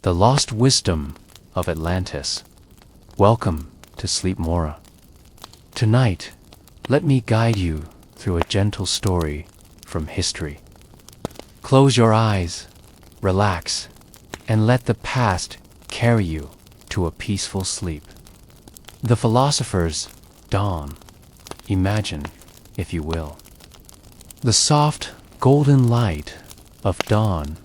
the lost wisdom of Atlantis. Welcome to Sleep Mora. Tonight, let me guide you through a gentle story from history. Close your eyes, relax, and let the past carry you to a peaceful sleep. The philosopher's dawn. Imagine, if you will, the soft, golden light of dawn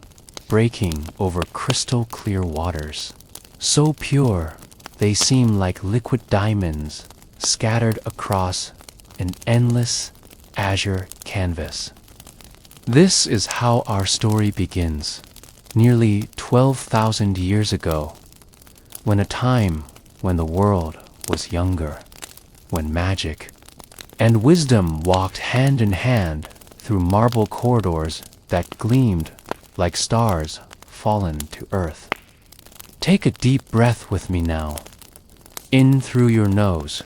breaking over crystal clear waters, so pure they seem like liquid diamonds scattered across an endless azure canvas. This is how our story begins, nearly 12,000 years ago, when a time when the world was younger, when magic and wisdom walked hand in hand through marble corridors that gleamed like stars fallen to earth. Take a deep breath with me now. In through your nose,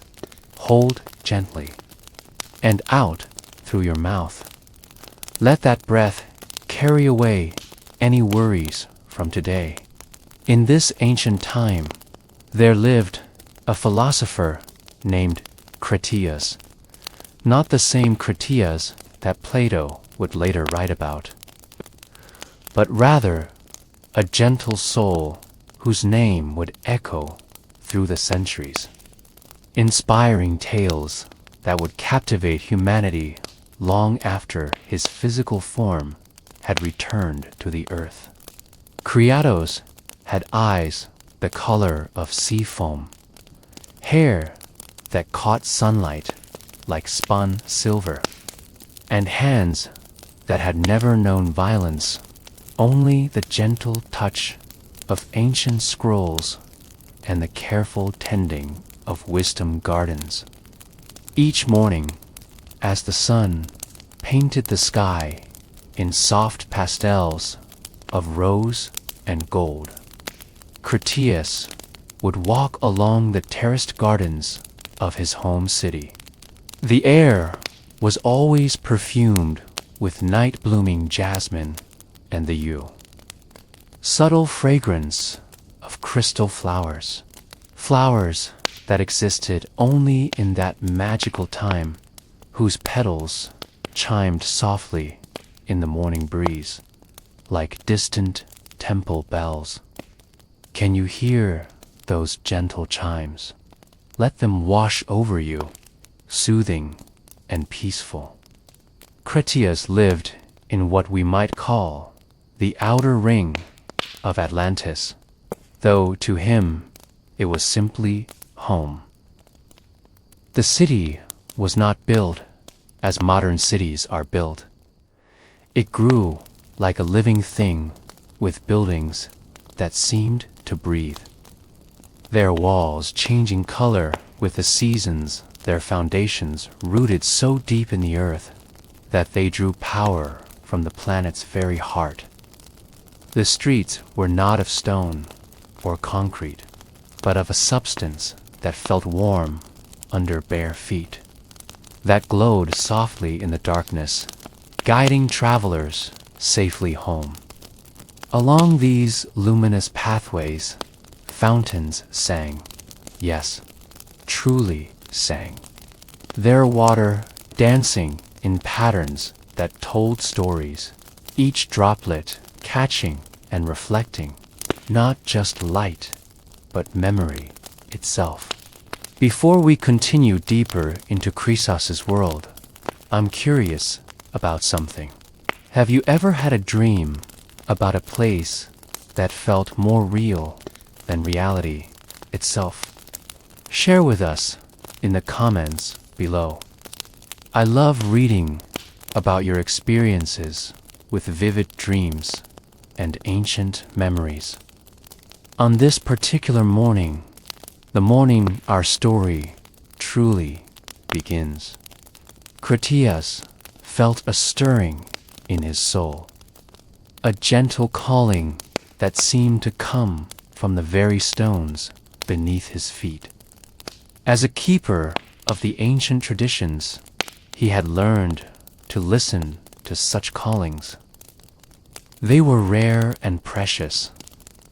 hold gently, and out through your mouth. Let that breath carry away any worries from today. In this ancient time, there lived a philosopher named Critias, not the same Critias that Plato would later write about, but rather a gentle soul whose name would echo through the centuries, inspiring tales that would captivate humanity long after his physical form had returned to the earth. Kriatos had eyes the color of sea foam, hair that caught sunlight like spun silver, and hands that had never known violence, only the gentle touch of ancient scrolls and the careful tending of wisdom gardens. Each morning, as the sun painted the sky in soft pastels of rose and gold, Critias would walk along the terraced gardens of his home city. The air was always perfumed with night-blooming jasmine and the yew, subtle fragrance of crystal flowers, flowers that existed only in that magical time, whose petals chimed softly in the morning breeze, like distant temple bells. Can you hear those gentle chimes? Let them wash over you, soothing and peaceful. Critias lived in what we might call the outer ring of Atlantis, though to him it was simply home. The city was not built as modern cities are built. It grew like a living thing with buildings that seemed to breathe, their walls changing color with the seasons, their foundations rooted so deep in the earth that they drew power from the planet's very heart. The streets were not of stone or concrete, but of a substance that felt warm under bare feet, that glowed softly in the darkness, guiding travelers safely home. Along these luminous pathways, fountains sang, yes, truly sang, their water dancing in patterns that told stories, each droplet catching and reflecting not just light, but memory itself. Before we continue deeper into Krisos' world, I'm curious about something. Have you ever had a dream about a place that felt more real than reality itself? Share with us in the comments below. I love reading about your experiences with vivid dreams and ancient memories. On this particular morning, the morning our story truly begins, Critias felt a stirring in his soul, a gentle calling that seemed to come from the very stones beneath his feet. As a keeper of the ancient traditions, he had learned to listen to such callings. They were rare and precious,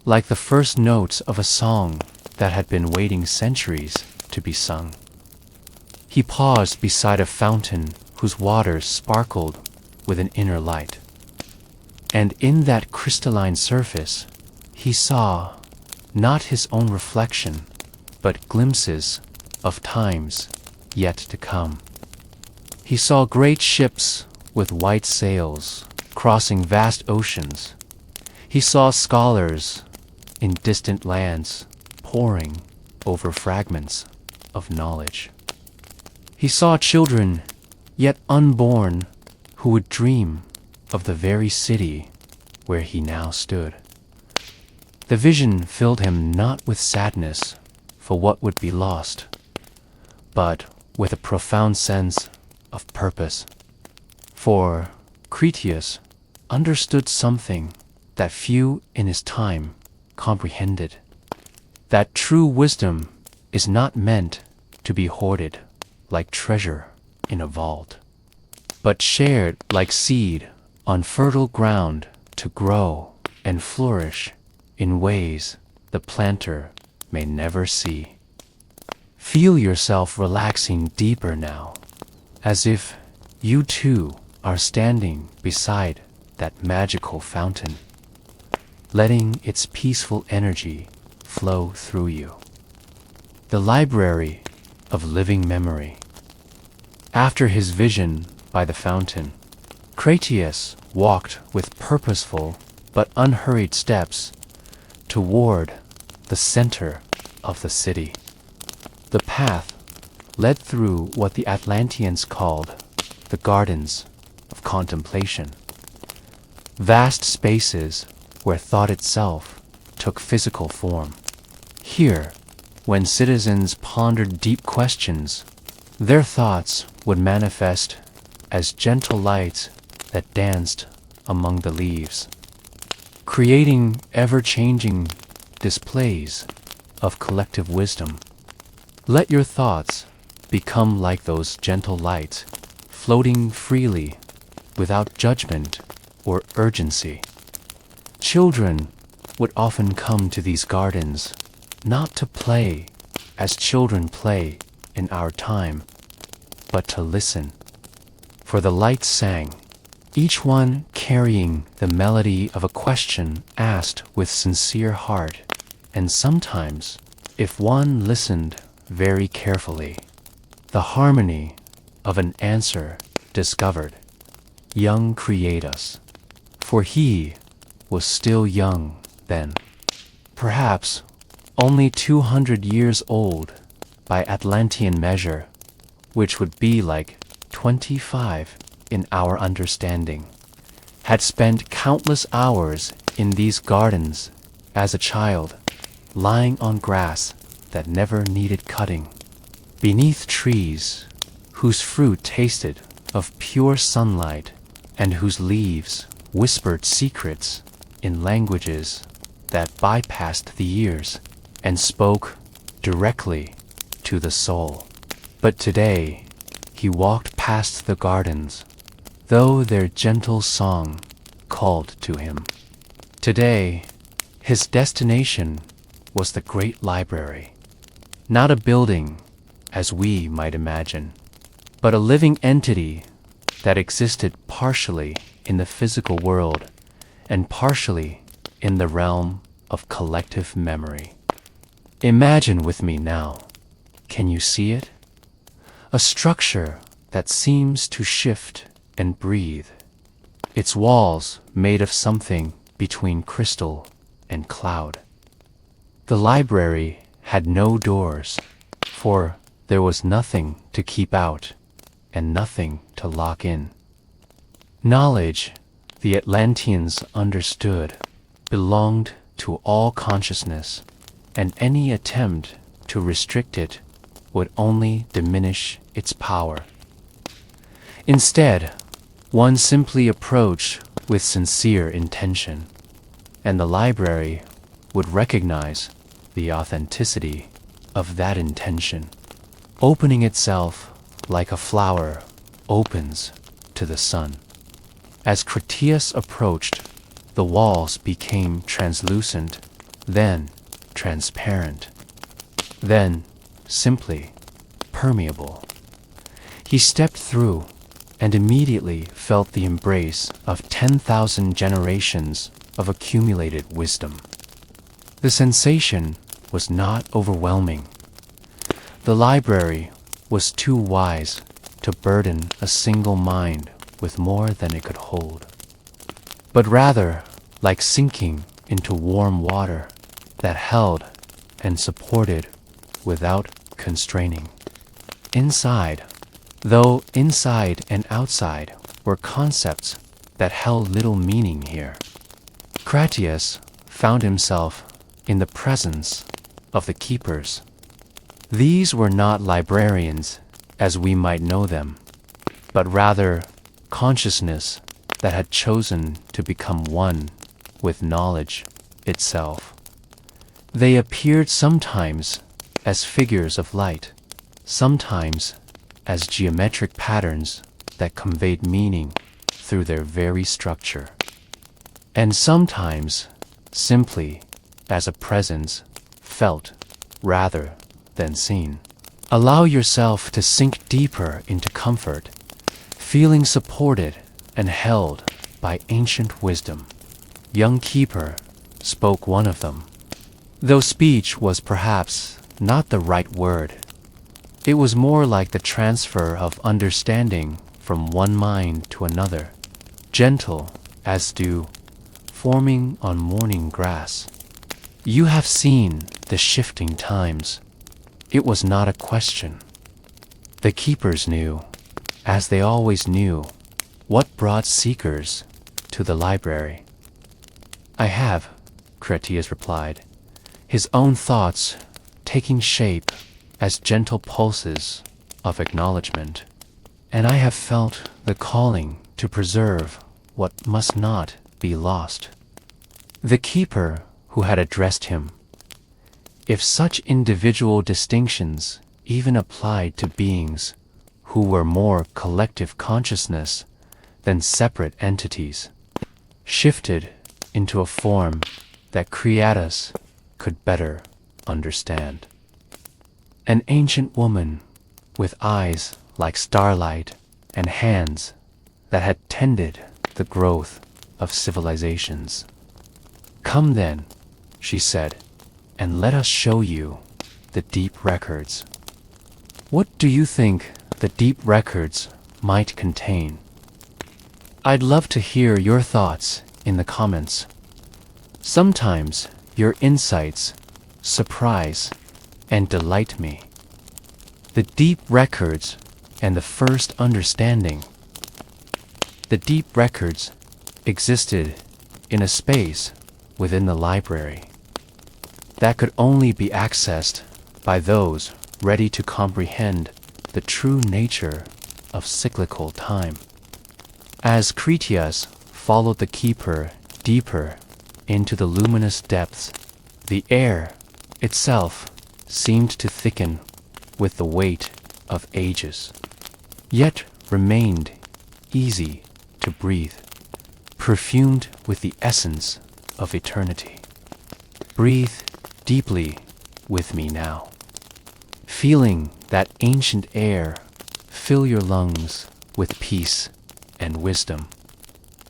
like the first notes of a song that had been waiting centuries to be sung. He paused beside a fountain whose waters sparkled with an inner light. And in that crystalline surface, he saw not his own reflection, but glimpses of times yet to come. He saw great ships with white sails crossing vast oceans. He saw scholars in distant lands poring over fragments of knowledge. He saw children yet unborn who would dream of the very city where he now stood. The vision filled him not with sadness for what would be lost, but with a profound sense of purpose. For Critias understood something that few in his time comprehended, that true wisdom is not meant to be hoarded like treasure in a vault, but shared like seed on fertile ground to grow and flourish in ways the planter may never see. Feel yourself relaxing deeper now, as if you too are standing beside that magical fountain, letting its peaceful energy flow through you. The library of living memory. After his vision by the fountain, Critias walked with purposeful but unhurried steps toward the center of the city. The path led through what the Atlanteans called the Gardens of Contemplation, vast spaces where thought itself took physical form. Here, when citizens pondered deep questions, their thoughts would manifest as gentle lights that danced among the leaves, creating ever-changing displays of collective wisdom. Let your thoughts become like those gentle lights, floating freely without judgment or urgency. Children would often come to these gardens not to play as children play in our time, but to listen. For the lights sang, each one carrying the melody of a question asked with sincere heart, and sometimes, if one listened very carefully, the harmony of an answer discovered. Young Creatus, for he was still young then, perhaps only 200 years old by Atlantean measure, which would be like 25 in our understanding, had spent countless hours in these gardens as a child, lying on grass that never needed cutting, beneath trees whose fruit tasted of pure sunlight and whose leaves whispered secrets in languages that bypassed the ears and spoke directly to the soul. But today, he walked past the gardens, though their gentle song called to him. Today, his destination was the great library, not a building as we might imagine, but a living entity that existed partially in the physical world and partially in the realm of collective memory. Imagine with me now. Can you see it? A structure that seems to shift and breathe, its walls made of something between crystal and cloud. The library had no doors, for there was nothing to keep out and nothing to lock in. Knowledge, the Atlanteans understood, belonged to all consciousness, and any attempt to restrict it would only diminish its power. Instead, one simply approached with sincere intention, and the library would recognize the authenticity of that intention, opening itself like a flower opens to the sun. As Critias approached, the walls became translucent, then transparent, then simply permeable. He stepped through and immediately felt the embrace of 10,000 generations of accumulated wisdom. The sensation was not overwhelming. The library was too wise to burden a single mind with more than it could hold, but rather like sinking into warm water that held and supported without constraining. Inside, though inside and outside were concepts that held little meaning here, Critias found himself in the presence of the keepers. These were not librarians as we might know them, but rather consciousness that had chosen to become one with knowledge itself. They appeared sometimes as figures of light, sometimes as geometric patterns that conveyed meaning through their very structure, and sometimes simply as a presence felt rather than seen. Allow yourself to sink deeper into comfort, feeling supported and held by ancient wisdom. Young Keeper spoke one of them. Though speech was perhaps not the right word, it was more like the transfer of understanding from one mind to another, gentle as dew, forming on morning grass. You have seen the shifting times. It was not a question. The keepers knew, as they always knew, what brought seekers to the library. I have, Critias replied, his own thoughts taking shape as gentle pulses of acknowledgement, and I have felt the calling to preserve what must not be lost. The keeper who had addressed him, if such individual distinctions even applied to beings who were more collective consciousness than separate entities, shifted into a form that Critias could better understand. An ancient woman with eyes like starlight and hands that had tended the growth of civilizations. Come then, she said, and let us show you the deep records. What do you think the deep records might contain? I'd love to hear your thoughts in the comments. Sometimes your insights surprise and delight me. The deep records and the first understanding. The deep records existed in a space within the library that could only be accessed by those ready to comprehend the true nature of cyclical time. As Critias followed the keeper deeper into the luminous depths, the air itself seemed to thicken with the weight of ages, yet remained easy to breathe, perfumed with the essence of eternity. Breathe deeply with me now, feeling that ancient air fill your lungs with peace and wisdom.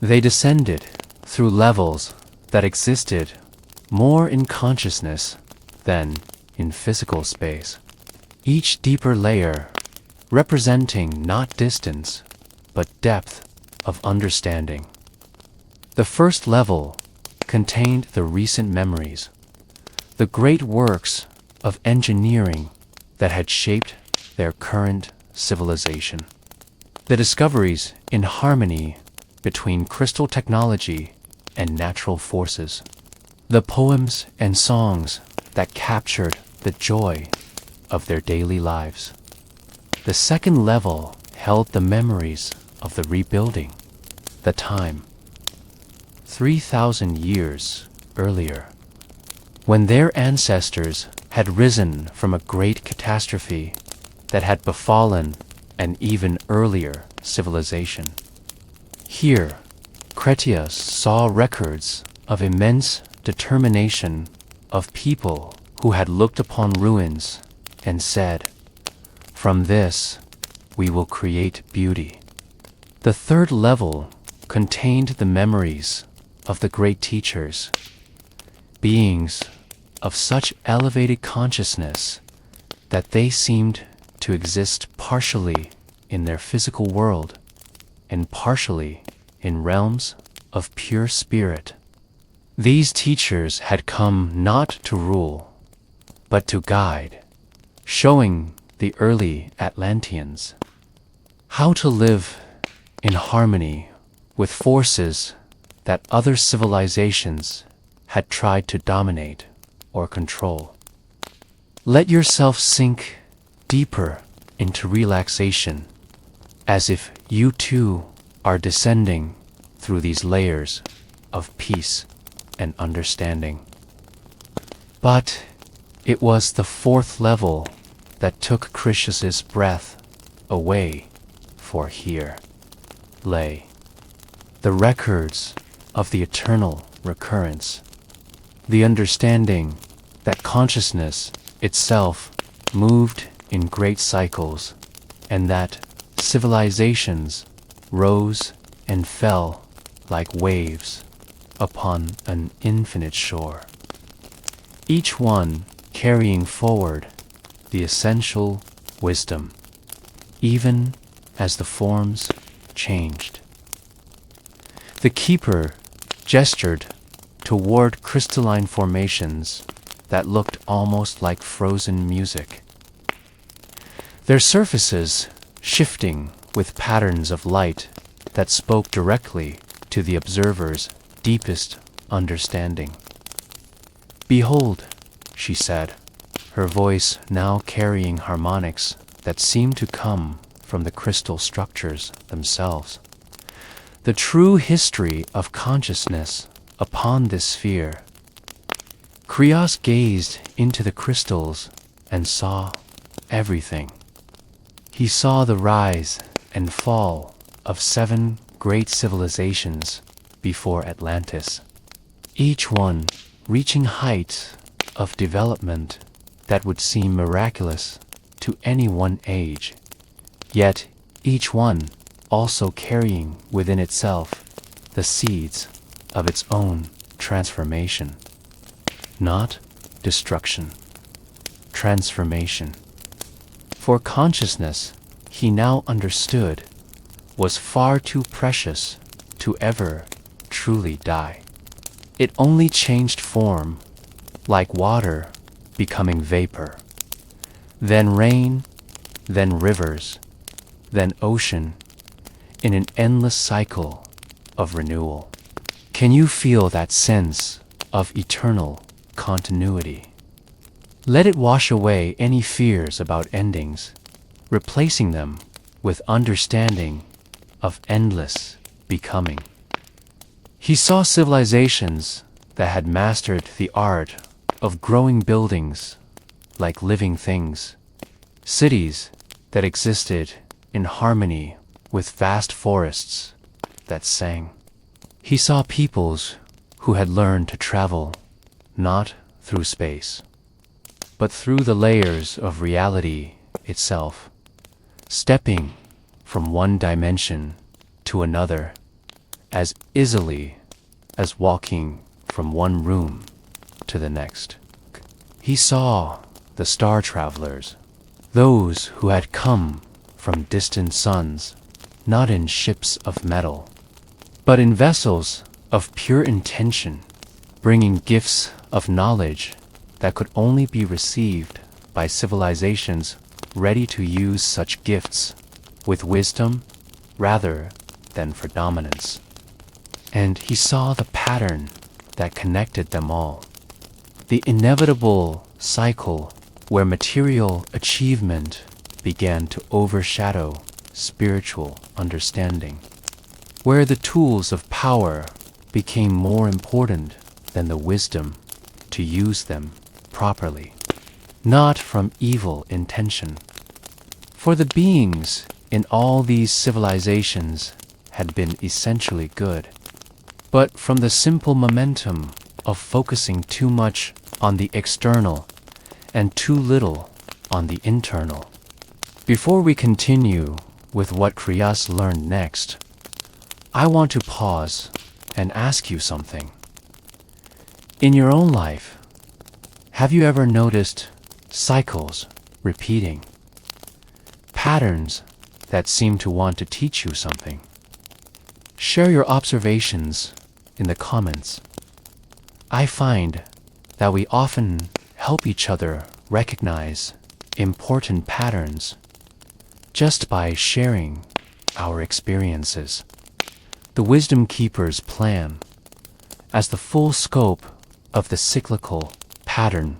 They descended through levels that existed more in consciousness than in physical space, each deeper layer representing not distance but depth of understanding. The first level contained the recent memories, the great works of engineering that had shaped their current civilization, the discoveries in harmony between crystal technology and natural forces, the poems and songs that captured the joy of their daily lives. The second level held the memories of the rebuilding, the time 3,000 years earlier, when their ancestors had risen from a great catastrophe that had befallen an even earlier civilization. Here, Critias saw records of immense determination of people who had looked upon ruins and said, "From this, we will create beauty." The third level contained the memories of the great teachers, beings of such elevated consciousness that they seemed to exist partially in their physical world and partially in realms of pure spirit. These teachers had come not to rule, but to guide, showing the early Atlanteans how to live in harmony with forces that other civilizations had tried to dominate or control. Let yourself sink deeper into relaxation, as if you too are descending through these layers of peace and understanding. But it was the fourth level that took Critias's breath away, for here lay the records of the eternal recurrence, the understanding that consciousness itself moved in great cycles, and that civilizations rose and fell like waves upon an infinite shore, each one carrying forward the essential wisdom, even as the forms changed. The keeper gestured toward crystalline formations that looked almost like frozen music, their surfaces shifting with patterns of light that spoke directly to the observer's deepest understanding. "Behold," she said, her voice now carrying harmonics that seemed to come from the crystal structures themselves, "the true history of consciousness upon this sphere." Krios gazed into the crystals and saw everything. He saw the rise and fall of 7 great civilizations before Atlantis, each one reaching heights of development that would seem miraculous to any one age, yet each one also carrying within itself the seeds of its own transformation. Not destruction, transformation. For consciousness, he now understood, was far too precious to ever truly die. It only changed form, like water becoming vapor, then rain, then rivers, then ocean, in an endless cycle of renewal. Can you feel that sense of eternal continuity? Let it wash away any fears about endings, replacing them with understanding of endless becoming. He saw civilizations that had mastered the art of growing buildings like living things, cities that existed in harmony with vast forests that sang. He saw peoples who had learned to travel not through space, but through the layers of reality itself, stepping from one dimension to another as easily as walking from one room to the next. He saw the star travelers, those who had come from distant suns, not in ships of metal, but in vessels of pure intention, bringing gifts of knowledge that could only be received by civilizations ready to use such gifts with wisdom rather than for dominance. And he saw the pattern that connected them all, the inevitable cycle where material achievement began to overshadow spiritual understanding, where the tools of power became more important than the wisdom to use them properly, not from evil intention. For the beings in all these civilizations had been essentially good, but from the simple momentum of focusing too much on the external and too little on the internal. Before we continue with what Krios learned next, I want to pause and ask you something. In your own life, have you ever noticed cycles repeating? Patterns that seem to want to teach you something? Share your observations in the comments. I find that we often help each other recognize important patterns just by sharing our experiences. The Wisdom Keeper's plan, as the full scope of the cyclical pattern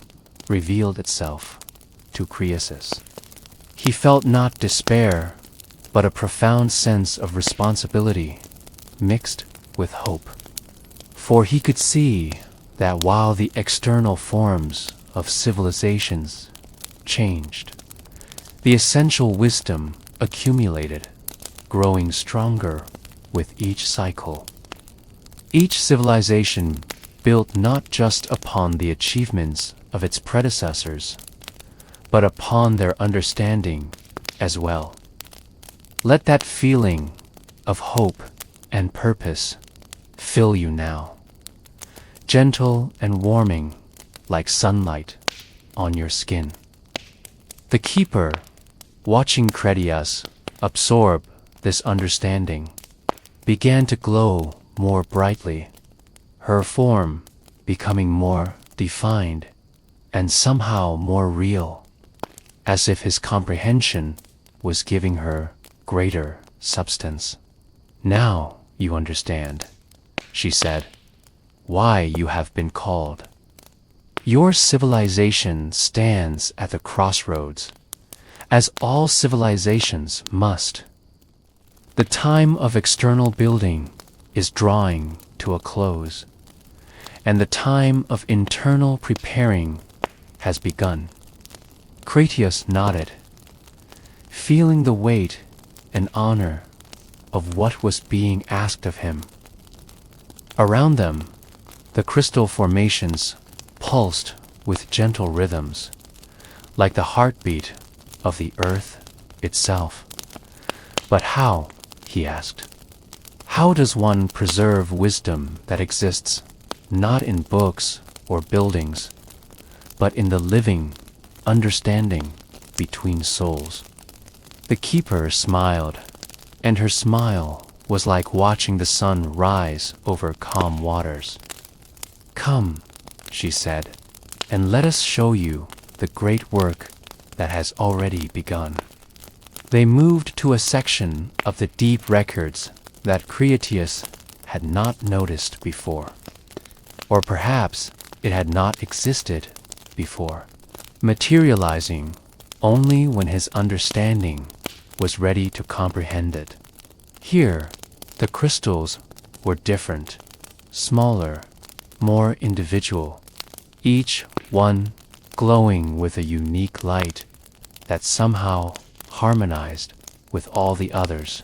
revealed itself to Krios. He felt not despair, but a profound sense of responsibility mixed with hope. For he could see that while the external forms of civilizations changed, the essential wisdom accumulated, growing stronger with each cycle. Each civilization built not just upon the achievements of its predecessors, but upon their understanding as well. Let that feeling of hope and purpose fill you now, gentle and warming like sunlight on your skin. The Keeper, watching Krios absorb this understanding, began to glow more brightly, her form becoming more defined and somehow more real, as if his comprehension was giving her greater substance. Now you understand, she said, why you have been called. Your civilization stands at the crossroads, as all civilizations must. The time of external building is drawing to a close, and the time of internal preparing has begun. Krios nodded, feeling the weight and honor of what was being asked of him. Around them, the crystal formations pulsed with gentle rhythms, like the heartbeat of the earth itself. But how, he asked, how does one preserve wisdom that exists not in books or buildings, but in the living understanding between souls? The Keeper smiled, and her smile was like watching the sun rise over calm waters. Come, she said, and let us show you the great work that has already begun. They moved to a section of the deep records that Krios had not noticed before. Or perhaps it had not existed before, materializing only when his understanding was ready to comprehend it. Here, the crystals were different, smaller, more individual, each one glowing with a unique light that somehow harmonized with all the others.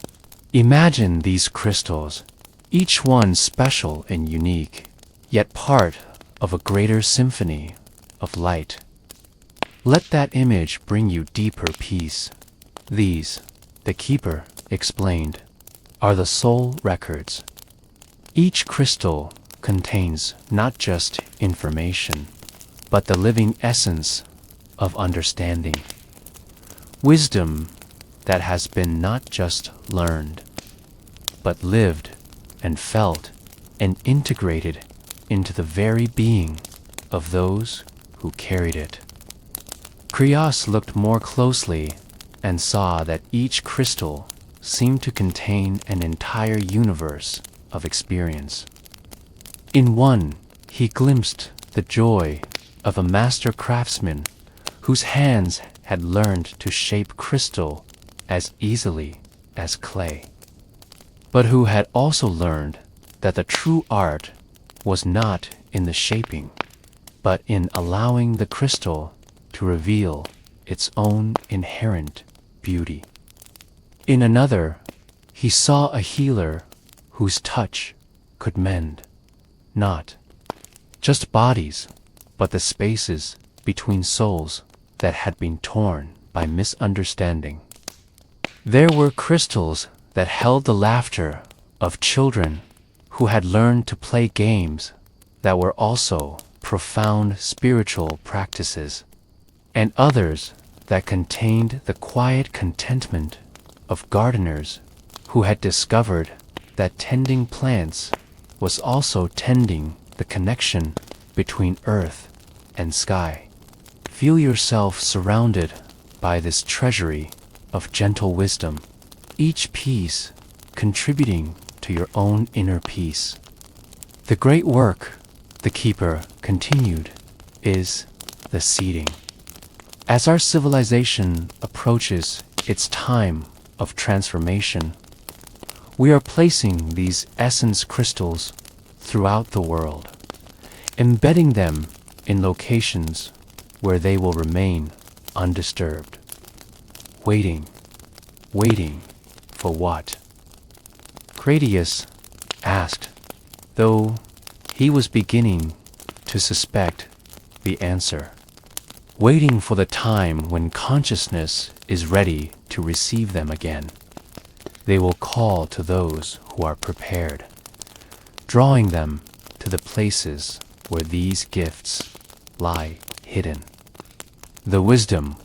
Imagine these crystals, each one special and unique, yet part of a greater symphony of light. Let that image bring you deeper peace. These, the Keeper explained, are the soul records. Each crystal contains not just information, but the living essence of understanding. Wisdom that has been not just learned, but lived and felt and integrated into the very being of those who carried it. Krios looked more closely and saw that each crystal seemed to contain an entire universe of experience. In one, he glimpsed the joy of a master craftsman whose hands had learned to shape crystal as easily as clay, but who had also learned that the true art was not in the shaping, but in allowing the crystal to reveal its own inherent beauty. In another, he saw a healer whose touch could mend, not just bodies, but the spaces between souls that had been torn by misunderstanding. There were crystals that held the laughter of children who had learned to play games that were also profound spiritual practices, and others that contained the quiet contentment of gardeners who had discovered that tending plants was also tending the connection between earth and sky. Feel yourself surrounded by this treasury of gentle wisdom, each piece contributing to your own inner peace. The great work, the keeper continued, is the seeding. As our civilization approaches its time of transformation, we are placing these essence crystals throughout the world, embedding them in locations where they will remain undisturbed. Waiting for what? Critias asked, though he was beginning to suspect the answer. Waiting for the time when consciousness is ready to receive them again. They will call to those who are prepared, drawing them to the places where these gifts lie hidden. The wisdom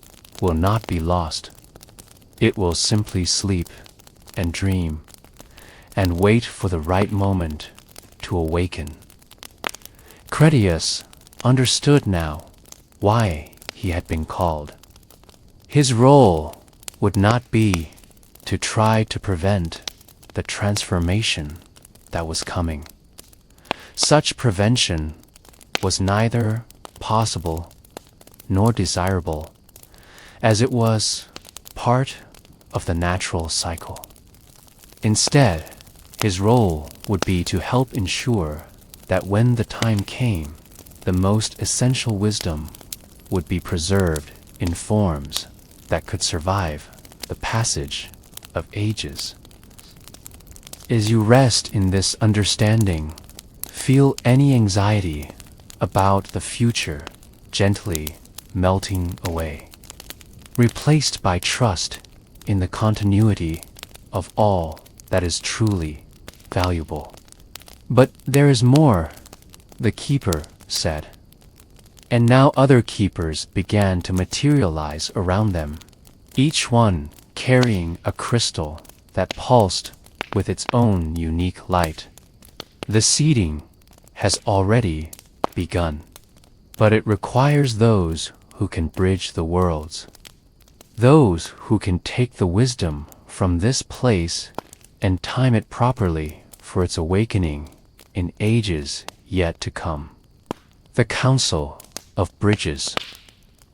will not be lost. It will simply sleep and dream and wait for the right moment to awaken. Critias understood now why he had been called. His role would not be to try to prevent the transformation that was coming. Such prevention was neither possible nor desirable, as it was part of the natural cycle. Instead, his role would be to help ensure that when the time came, the most essential wisdom would be preserved in forms that could survive the passage of ages. As you rest in this understanding, feel any anxiety about the future gently melting away, replaced by trust in the continuity of all that is truly valuable. But there is more, the keeper said. And now other keepers began to materialize around them, each one carrying a crystal that pulsed with its own unique light. The seeding has already begun, but it requires those who can bridge the worlds, those who can take the wisdom from this place and time it properly for its awakening in ages yet to come. The Council of Bridges.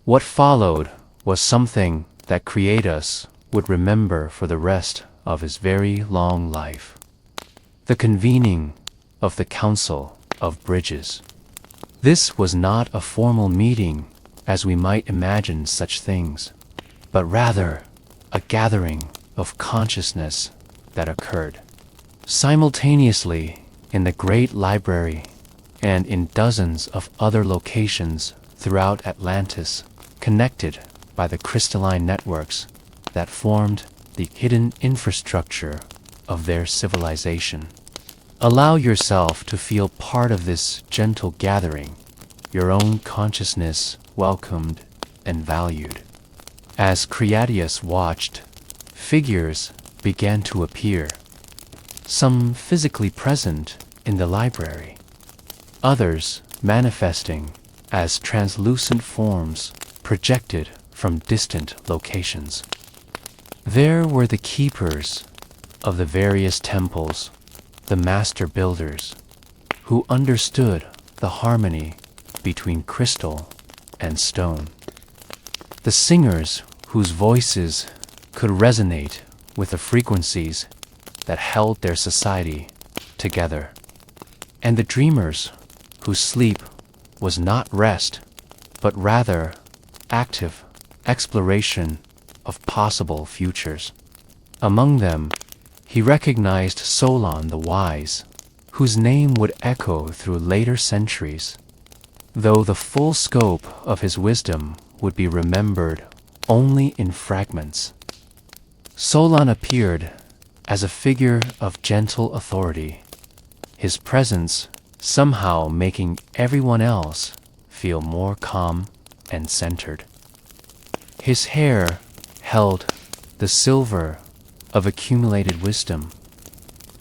What followed was something that Creatus would remember for the rest of his very long life. The convening of the Council of Bridges. This was not a formal meeting as we might imagine such things, but rather a gathering of consciousness that occurred simultaneously in the great library and in dozens of other locations throughout Atlantis, connected by the crystalline networks that formed the hidden infrastructure of their civilization. Allow yourself to feel part of this gentle gathering, your own consciousness welcomed and valued. As Critias watched, figures began to appear, some physically present in the library, others manifesting as translucent forms projected from distant locations. There were the keepers of the various temples, the master builders, who understood the harmony between crystal and stone, the singers whose voices could resonate with the frequencies that held their society together, and the dreamers whose sleep was not rest, but rather active exploration of possible futures. Among them, he recognized Solon the Wise, whose name would echo through later centuries. though the full scope of his wisdom would be remembered only in fragments. Solon appeared as a figure of gentle authority, his presence somehow making everyone else feel more calm and centered. His hair held the silver of accumulated wisdom,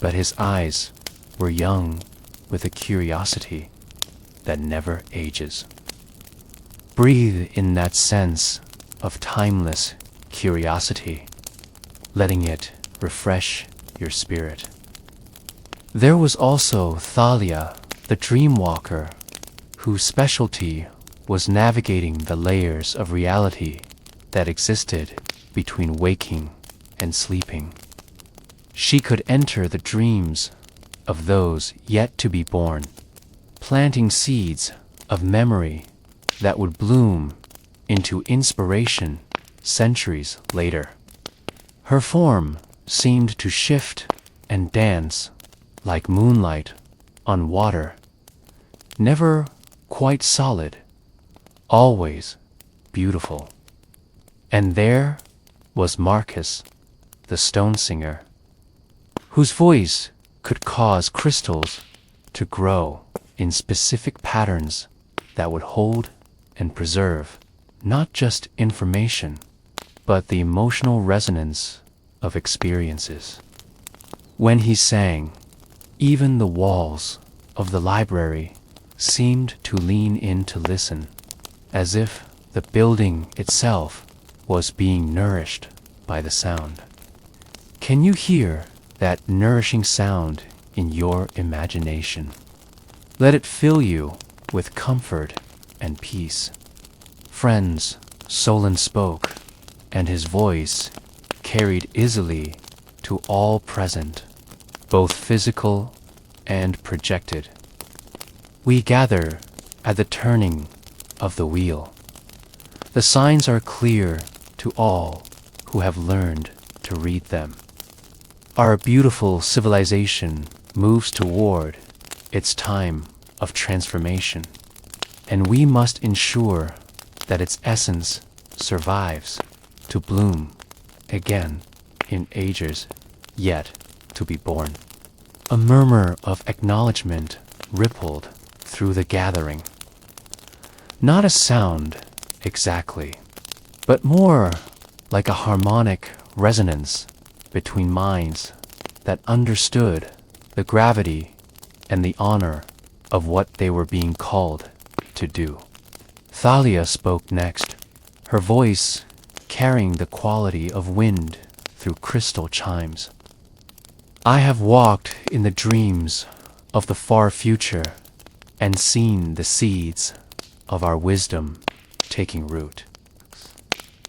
but his eyes were young with a curiosity that never ages. Breathe in that sense of timeless curiosity, letting it refresh your spirit. There was also Thalia, the dreamwalker, whose specialty was navigating the layers of reality that existed between waking and sleeping. She could enter the dreams of those yet to be born, planting seeds of memory that would bloom into inspiration centuries later. Her form seemed to shift and dance like moonlight on water, never quite solid, always beautiful. And there was Marcus, the stone singer, whose voice could cause crystals to grow in specific patterns that would hold and preserve not just information, but the emotional resonance of experiences. When he sang, even the walls of the library seemed to lean in to listen, as if the building itself was being nourished by the sound. Can you hear that nourishing sound in your imagination? Let it fill you with comfort and peace. Friends, Solon spoke, and his voice carried easily to all present, both physical and projected. We gather at the turning of the wheel. The signs are clear to all who have learned to read them. Our beautiful civilization moves toward its time of transformation, and we must ensure that its essence survives to bloom again in ages yet to be born. A murmur of acknowledgement rippled through the gathering. Not a sound exactly, but more like a harmonic resonance between minds that understood the gravity and the honor of what they were being called to do. Thalia spoke next, her voice carrying the quality of wind through crystal chimes. I have walked in the dreams of the far future and seen the seeds of our wisdom taking root.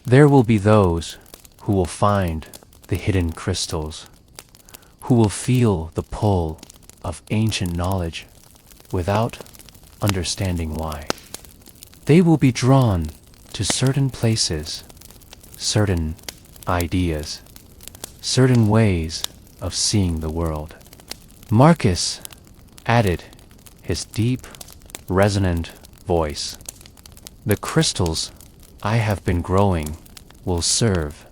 There will be those who will find the hidden crystals, who will feel the pull of ancient knowledge without understanding why. They will be drawn to certain places, certain ideas, certain ways of seeing the world. Marcus added his deep, resonant voice. The crystals I have been growing will serve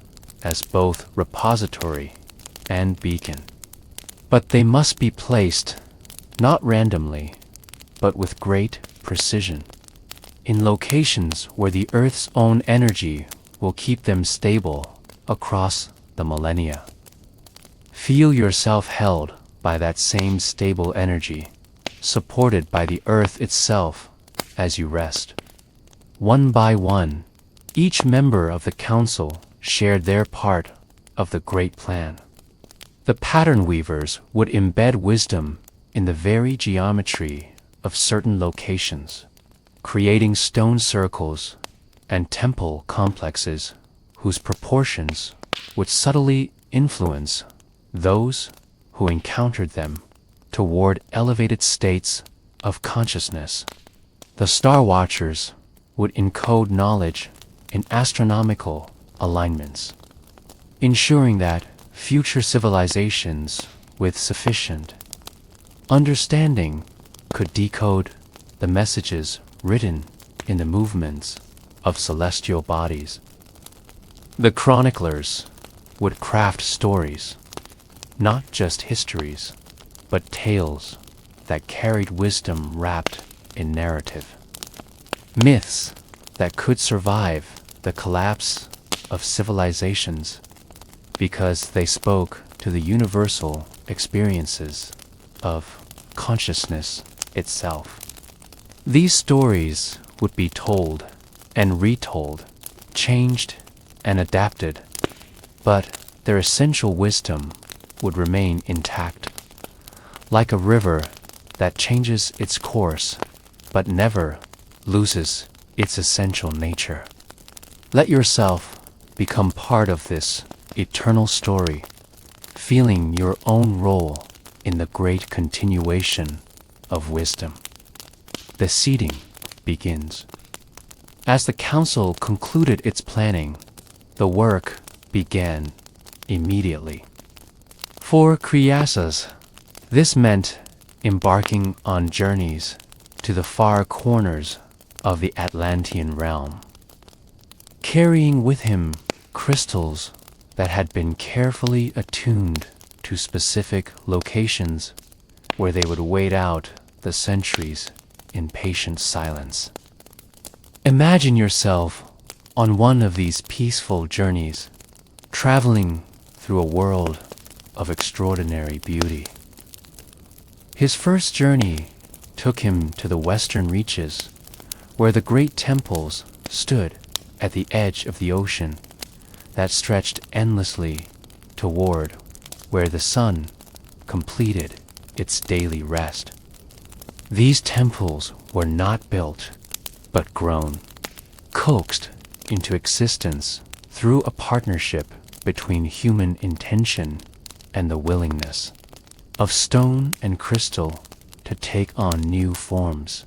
as both repository and beacon. But they must be placed not randomly, but with great precision, in locations where the Earth's own energy will keep them stable across the millennia. Feel yourself held by that same stable energy, supported by the Earth itself as you rest. One by one, each member of the council shared their part of the great plan. The pattern weavers would embed wisdom in the very geometry of certain locations, creating stone circles and temple complexes whose proportions would subtly influence those who encountered them toward elevated states of consciousness. The Star Watchers would encode knowledge in astronomical alignments, ensuring that future civilizations with sufficient understanding could decode the messages written in the movements of celestial bodies. The chroniclers would craft stories, not just histories, but tales that carried wisdom wrapped in narrative. Myths that could survive the collapse of civilizations because they spoke to the universal experiences of consciousness itself. These stories would be told and retold, changed and adapted, but their essential wisdom would remain intact, like a river that changes its course but never loses its essential nature. Let yourself become part of this eternal story, feeling your own role in the great continuation of wisdom. The seating begins. As the council concluded its planning, the work began immediately. For Kryasas, this meant embarking on journeys to the far corners of the Atlantean realm, carrying with him crystals that had been carefully attuned to specific locations where they would wait out the centuries in patient silence. Imagine yourself on one of these peaceful journeys, traveling through a world of extraordinary beauty. His first journey took him to the western reaches, where the great temples stood at the edge of the ocean that stretched endlessly toward where the sun completed its daily rest. These temples were not built, but grown, coaxed into existence through a partnership between human intention and the willingness of stone and crystal to take on new forms.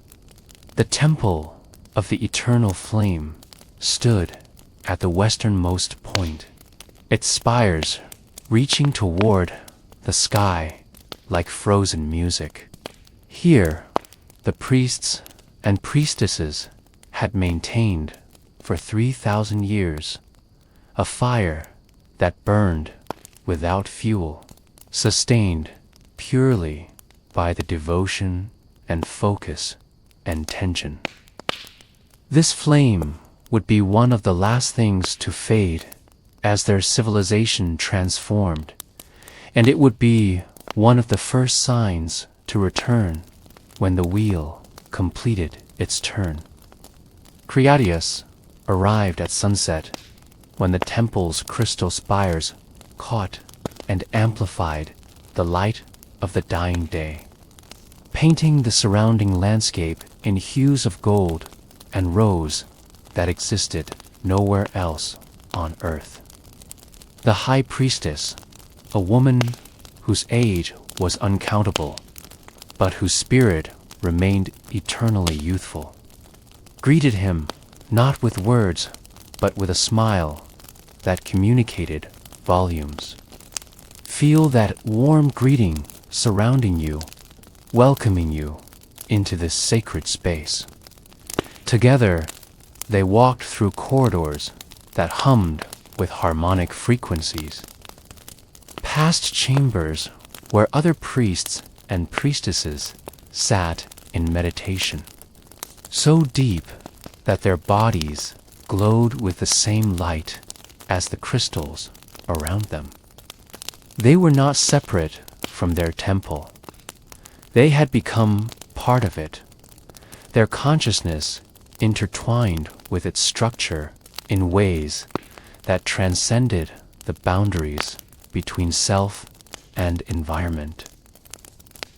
The temple of the eternal flame stood at the westernmost point, its spires reaching toward the sky like frozen music. Here, the priests and priestesses had maintained for 3,000 years a fire that burned without fuel, sustained purely by the devotion and focus and tension. This flame would be one of the last things to fade as their civilization transformed, and it would be one of the first signs to return when the wheel completed its turn. Kryatius arrived at sunset when the temple's crystal spires caught and amplified the light of the dying day, painting the surrounding landscape in hues of gold and rose that existed nowhere else on earth. The high priestess, a woman whose age was uncountable, but whose spirit remained eternally youthful, greeted him not with words, but with a smile that communicated volumes. Feel that warm greeting surrounding you, welcoming you into this sacred space. Together, they walked through corridors that hummed with harmonic frequencies, past chambers where other priests and priestesses sat in meditation, so deep that their bodies glowed with the same light as the crystals around them. They were not separate from their temple. They had become part of it, their consciousness intertwined with its structure in ways that transcended the boundaries between self and environment.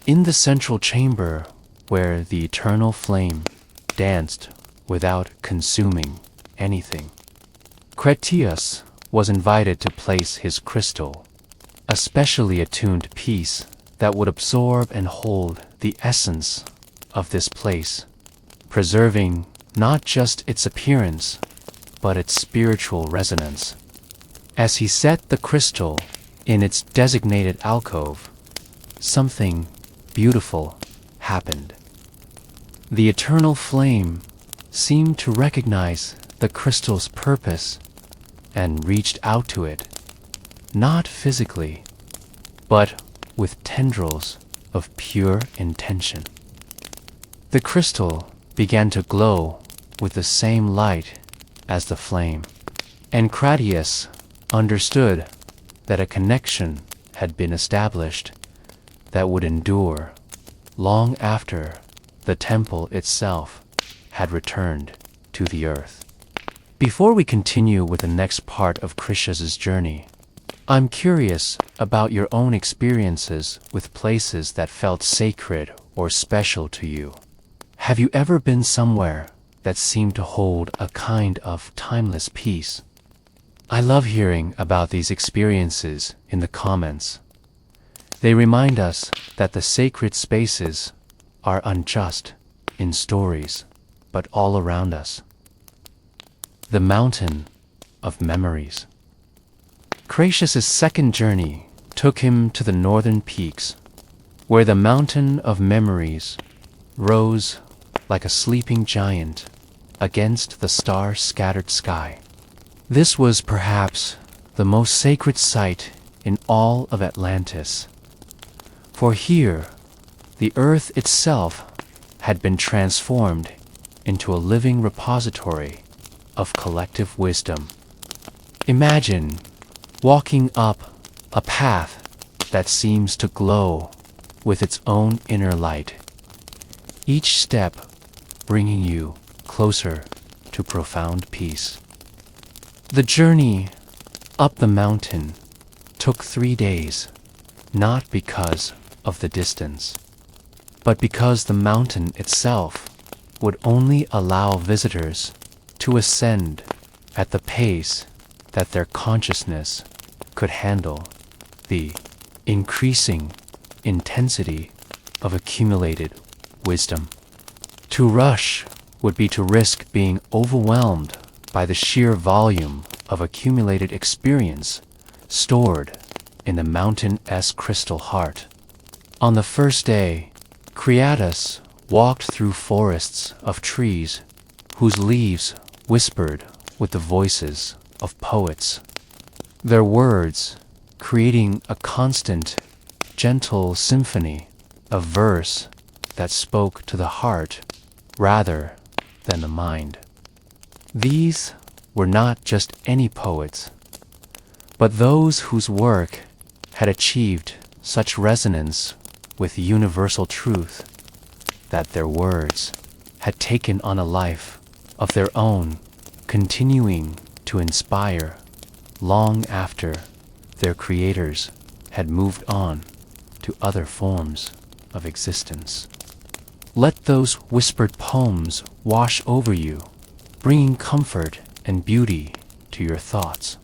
In the central chamber where the eternal flame danced without consuming anything, Cretias was invited to place his crystal, a specially attuned piece that would absorb and hold the essence of this place, preserving not just its appearance, but its spiritual resonance. As he set the crystal in its designated alcove, something beautiful happened. The eternal flame seemed to recognize the crystal's purpose and reached out to it, not physically, but with tendrils of pure intention. The crystal began to glow with the same light as the flame, and Cratius understood that a connection had been established that would endure long after the temple itself had returned to the earth. Before we continue with the next part of Krishna's journey, I'm curious about your own experiences with places that felt sacred or special to you. Have you ever been somewhere that seemed to hold a kind of timeless peace? I love hearing about these experiences in the comments. They remind us that the sacred spaces are unjust in stories, but all around us. The Mountain of Memories. Cratius' second journey took him to the northern peaks, where the Mountain of Memories rose like a sleeping giant against the star-scattered sky. This was perhaps the most sacred site in all of Atlantis, for here the earth itself had been transformed into a living repository of collective wisdom. Imagine walking up a path that seems to glow with its own inner light, each step bringing you closer to profound peace. The journey up the mountain took 3 days, not because of the distance, but because the mountain itself would only allow visitors to ascend at the pace that their consciousness could handle the increasing intensity of accumulated wisdom. To rush would be to risk being overwhelmed by the sheer volume of accumulated experience stored in the mountain's crystal heart. On the first day, Cratius walked through forests of trees whose leaves whispered with the voices of poets, their words creating a constant, gentle symphony of verse that spoke to the heart rather than the mind. These were not just any poets, but those whose work had achieved such resonance with universal truth that their words had taken on a life of their own, continuing to inspire long after their creators had moved on to other forms of existence. Let those whispered poems wash over you, bringing comfort and beauty to your thoughts.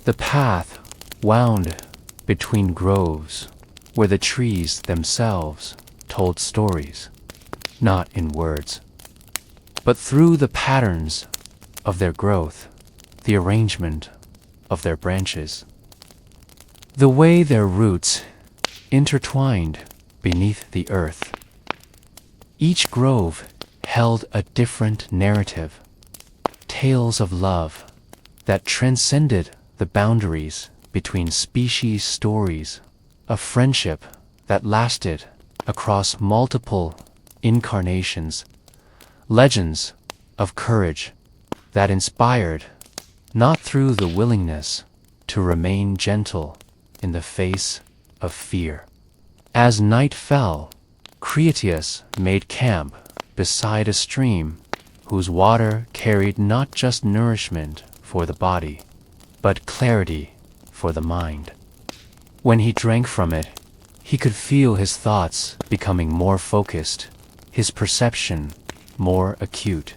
The path wound between groves where the trees themselves told stories, not in words, but through the patterns of their growth, the arrangement of their branches, the way their roots intertwined beneath the earth. Each grove held a different narrative, tales of love that transcended the boundaries between species, stories of friendship that lasted across multiple incarnations, legends of courage that inspired not through the willingness to remain gentle in the face of fear. As night fell, Cratius made camp beside a stream whose water carried not just nourishment for the body, but clarity for the mind. When he drank from it, he could feel his thoughts becoming more focused, his perception more acute.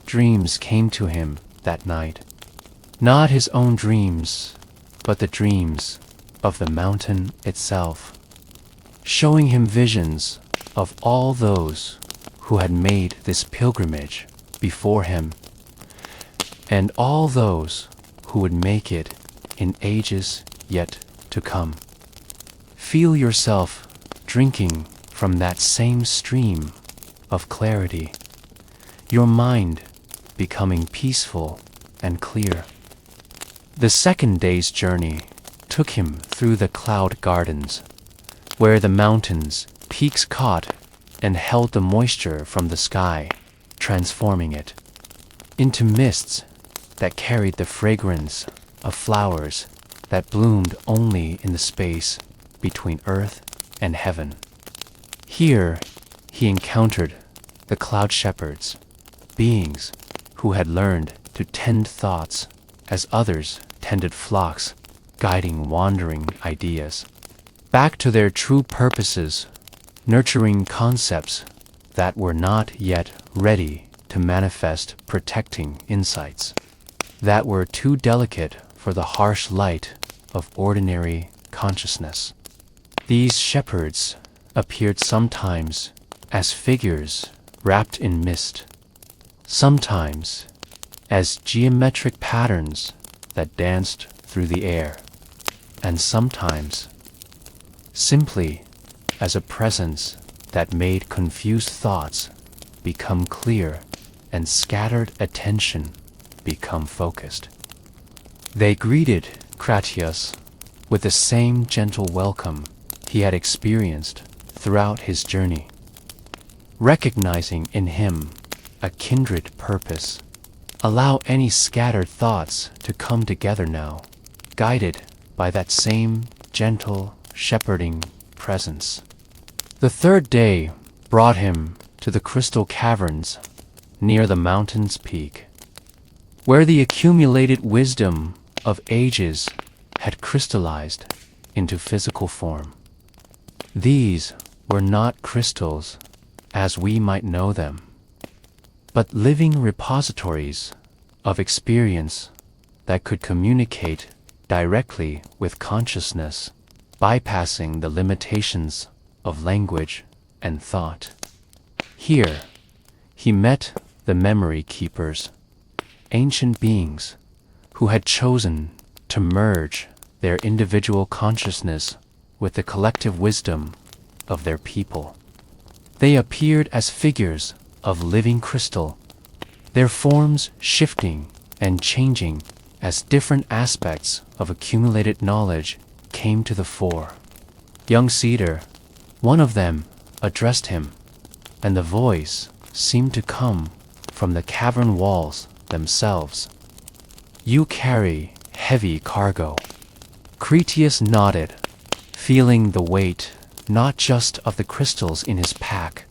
Dreams came to him that night, not his own dreams, but the dreams of the mountain itself, showing him visions of all those who had made this pilgrimage before him, and all those who would make it in ages yet to come. Feel yourself drinking from that same stream of clarity, your mind becoming peaceful and clear. The second day's journey took him through the cloud gardens, where the mountains' peaks caught and held the moisture from the sky, transforming it into mists that carried the fragrance of flowers that bloomed only in the space between earth and heaven. Here, he encountered the cloud shepherds, beings who had learned to tend thoughts as others tended flocks, guiding wandering ideas back to their true purposes, nurturing concepts that were not yet ready to manifest, protecting insights that were too delicate for the harsh light of ordinary consciousness. These shepherds appeared sometimes as figures wrapped in mist, sometimes as geometric patterns that danced through the air, and sometimes simply as a presence that made confused thoughts become clear and scattered attention become focused. They greeted Cratias with the same gentle welcome he had experienced throughout his journey, recognizing in him a kindred purpose. Allow any scattered thoughts to come together now, guided by that same gentle, shepherding presence. The third day brought him to the crystal caverns near the mountain's peak, where the accumulated wisdom of ages had crystallized into physical form. These were not crystals as we might know them, but living repositories of experience that could communicate directly with consciousness, bypassing the limitations of language and thought. Here, he met the memory keepers, ancient beings who had chosen to merge their individual consciousness with the collective wisdom of their people. They appeared as figures of living crystal, their forms shifting and changing as different aspects of accumulated knowledge came to the fore. Young Cedar, one of them, addressed him, and the voice seemed to come from the cavern walls themselves. "You carry heavy cargo." Cretias nodded, feeling the weight not just of the crystals in his pack,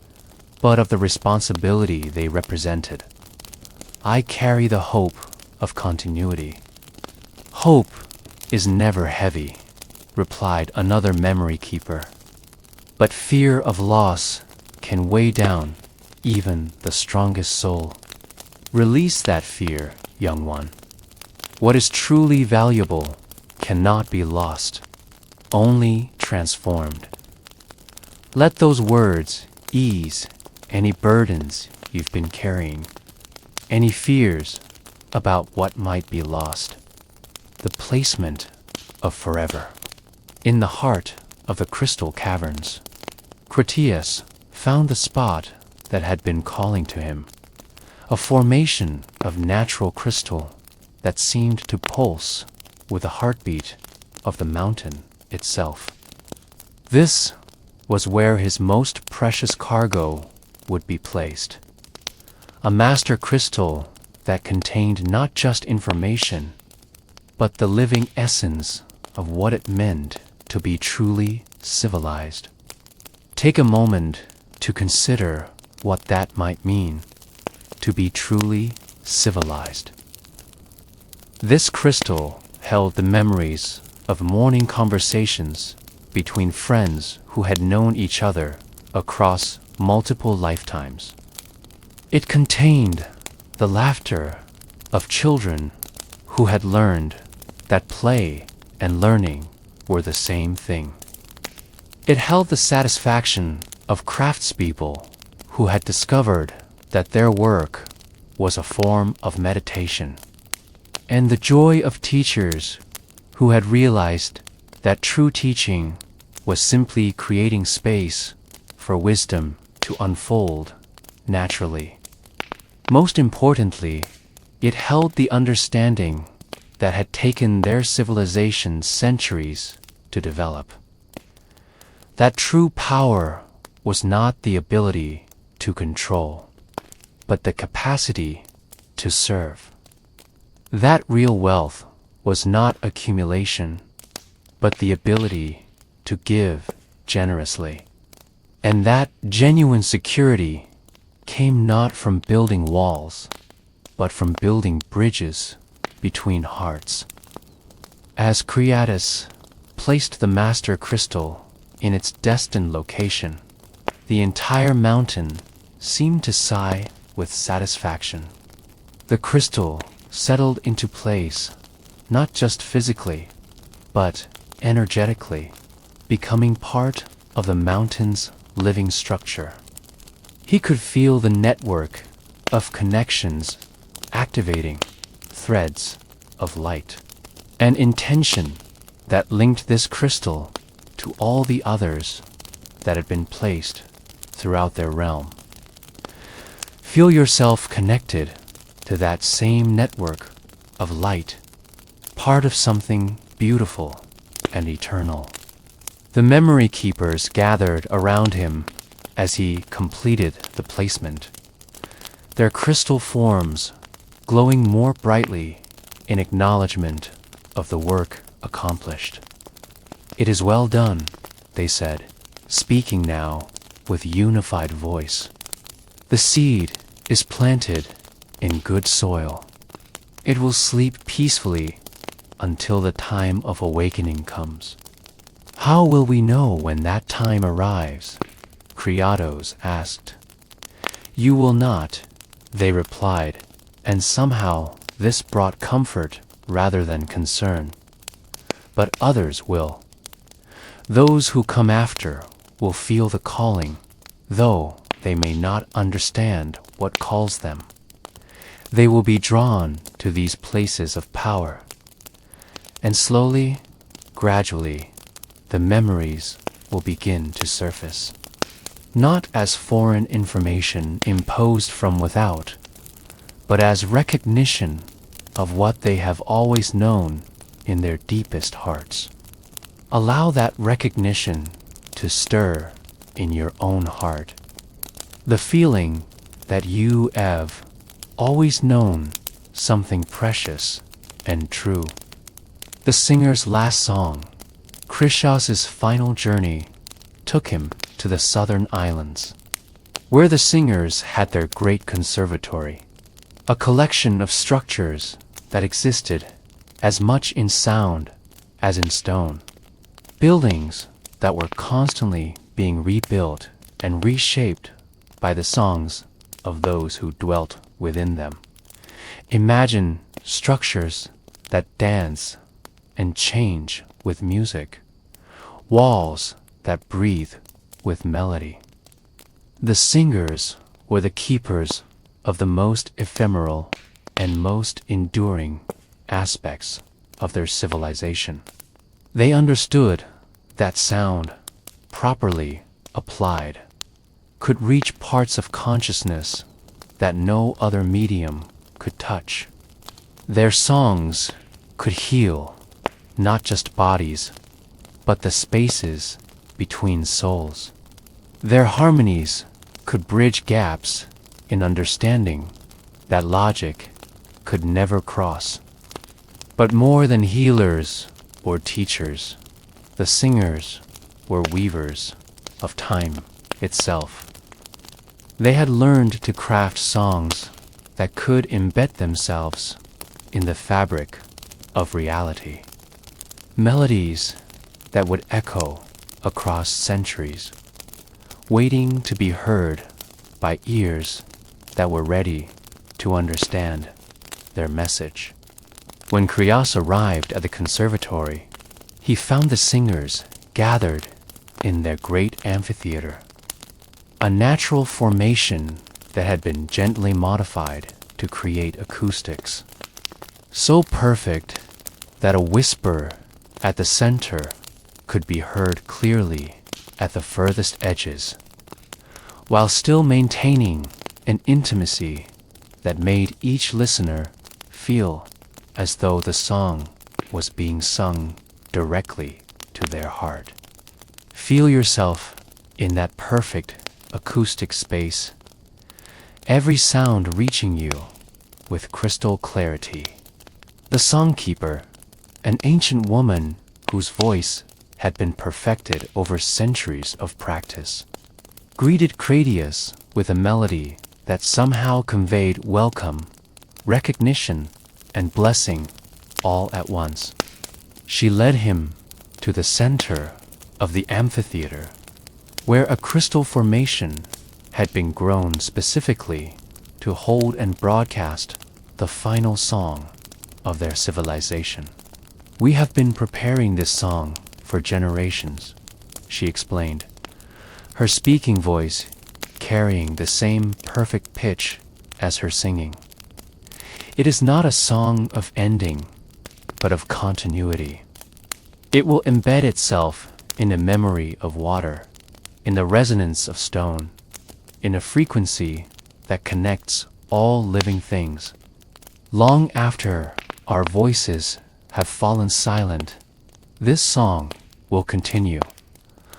but of the responsibility they represented. "I carry the hope of continuity." "Hope is never heavy," replied another memory keeper, "but fear of loss can weigh down even the strongest soul. Release that fear, young one. What is truly valuable cannot be lost, only transformed." Let those words ease any burdens you've been carrying, any fears about what might be lost. The placement of forever. In the heart of the crystal caverns, Cretias found the spot that had been calling to him, a formation of natural crystal that seemed to pulse with the heartbeat of the mountain itself. This was where his most precious cargo would be placed, a master crystal that contained not just information, but the living essence of what it meant to be truly civilized. Take a moment to consider what that might mean, to be truly civilized. This crystal held the memories of morning conversations between friends who had known each other across multiple lifetimes. It contained the laughter of children who had learned that play and learning were the same thing. It held the satisfaction of craftspeople who had discovered that their work was a form of meditation, and the joy of teachers who had realized that true teaching was simply creating space for wisdom to unfold naturally. Most importantly, it held the understanding that had taken their civilization centuries to develop. That true power was not the ability to control, but the capacity to serve. That real wealth was not accumulation, but the ability to give generously. And that genuine security came not from building walls, but from building bridges between hearts. As Creatus placed the master crystal in its destined location, the entire mountain seemed to sigh with satisfaction. The crystal settled into place, not just physically, but energetically, becoming part of the mountain's living structure. He could feel the network of connections activating threads of light, an intention that linked this crystal to all the others that had been placed throughout their realm. Feel yourself connected to that same network of light, part of something beautiful and eternal. The memory keepers gathered around him as he completed the placement, their crystal forms glowing more brightly in acknowledgement of the work accomplished. "It is well done," they said, speaking now with unified voice. "The seed is planted in good soil. It will sleep peacefully until the time of awakening comes." "How will we know when that time arrives?" Creatos asked. "You will not," they replied, and somehow this brought comfort rather than concern. "But others will. Those who come after will feel the calling, though they may not understand what calls them. They will be drawn to these places of power. And slowly, gradually, the memories will begin to surface, not as foreign information imposed from without, but as recognition of what they have always known in their deepest hearts. Allow that recognition to stir in your own heart. The feeling that you have always known something precious and true. The singer's last song, Krishas's final journey, took him to the southern islands, where the singers had their great conservatory, a collection of structures that existed as much in sound as in stone, buildings that were constantly being rebuilt and reshaped by the songs of those who dwelt within them. Imagine structures that dance and change with music, walls that breathe with melody. The singers were the keepers of the most ephemeral and most enduring aspects of their civilization. They understood that sound, properly applied, could reach parts of consciousness that no other medium could touch. Their songs could heal not just bodies, but the spaces between souls. Their harmonies could bridge gaps in understanding that logic could never cross. But more than healers or teachers, the singers were weavers of time itself. They had learned to craft songs that could embed themselves in the fabric of reality. Melodies that would echo across centuries, waiting to be heard by ears that were ready to understand their message. When Krios arrived at the conservatory, he found the singers gathered in their great amphitheater, a natural formation that had been gently modified to create acoustics, so perfect that a whisper at the center could be heard clearly at the furthest edges, while still maintaining an intimacy that made each listener feel as though the song was being sung directly to their heart. Feel yourself in that perfect acoustic space, every sound reaching you with crystal clarity. The songkeeper, an ancient woman whose voice had been perfected over centuries of practice, greeted Cratius with a melody that somehow conveyed welcome, recognition, and blessing all at once. She led him to the center of the amphitheater, where a crystal formation had been grown specifically to hold and broadcast the final song of their civilization. "We have been preparing this song for generations," she explained, her speaking voice carrying the same perfect pitch as her singing. "It is not a song of ending, but of continuity. It will embed itself in the memory of water, in the resonance of stone, in a frequency that connects all living things. Long after our voices have fallen silent, this song will continue,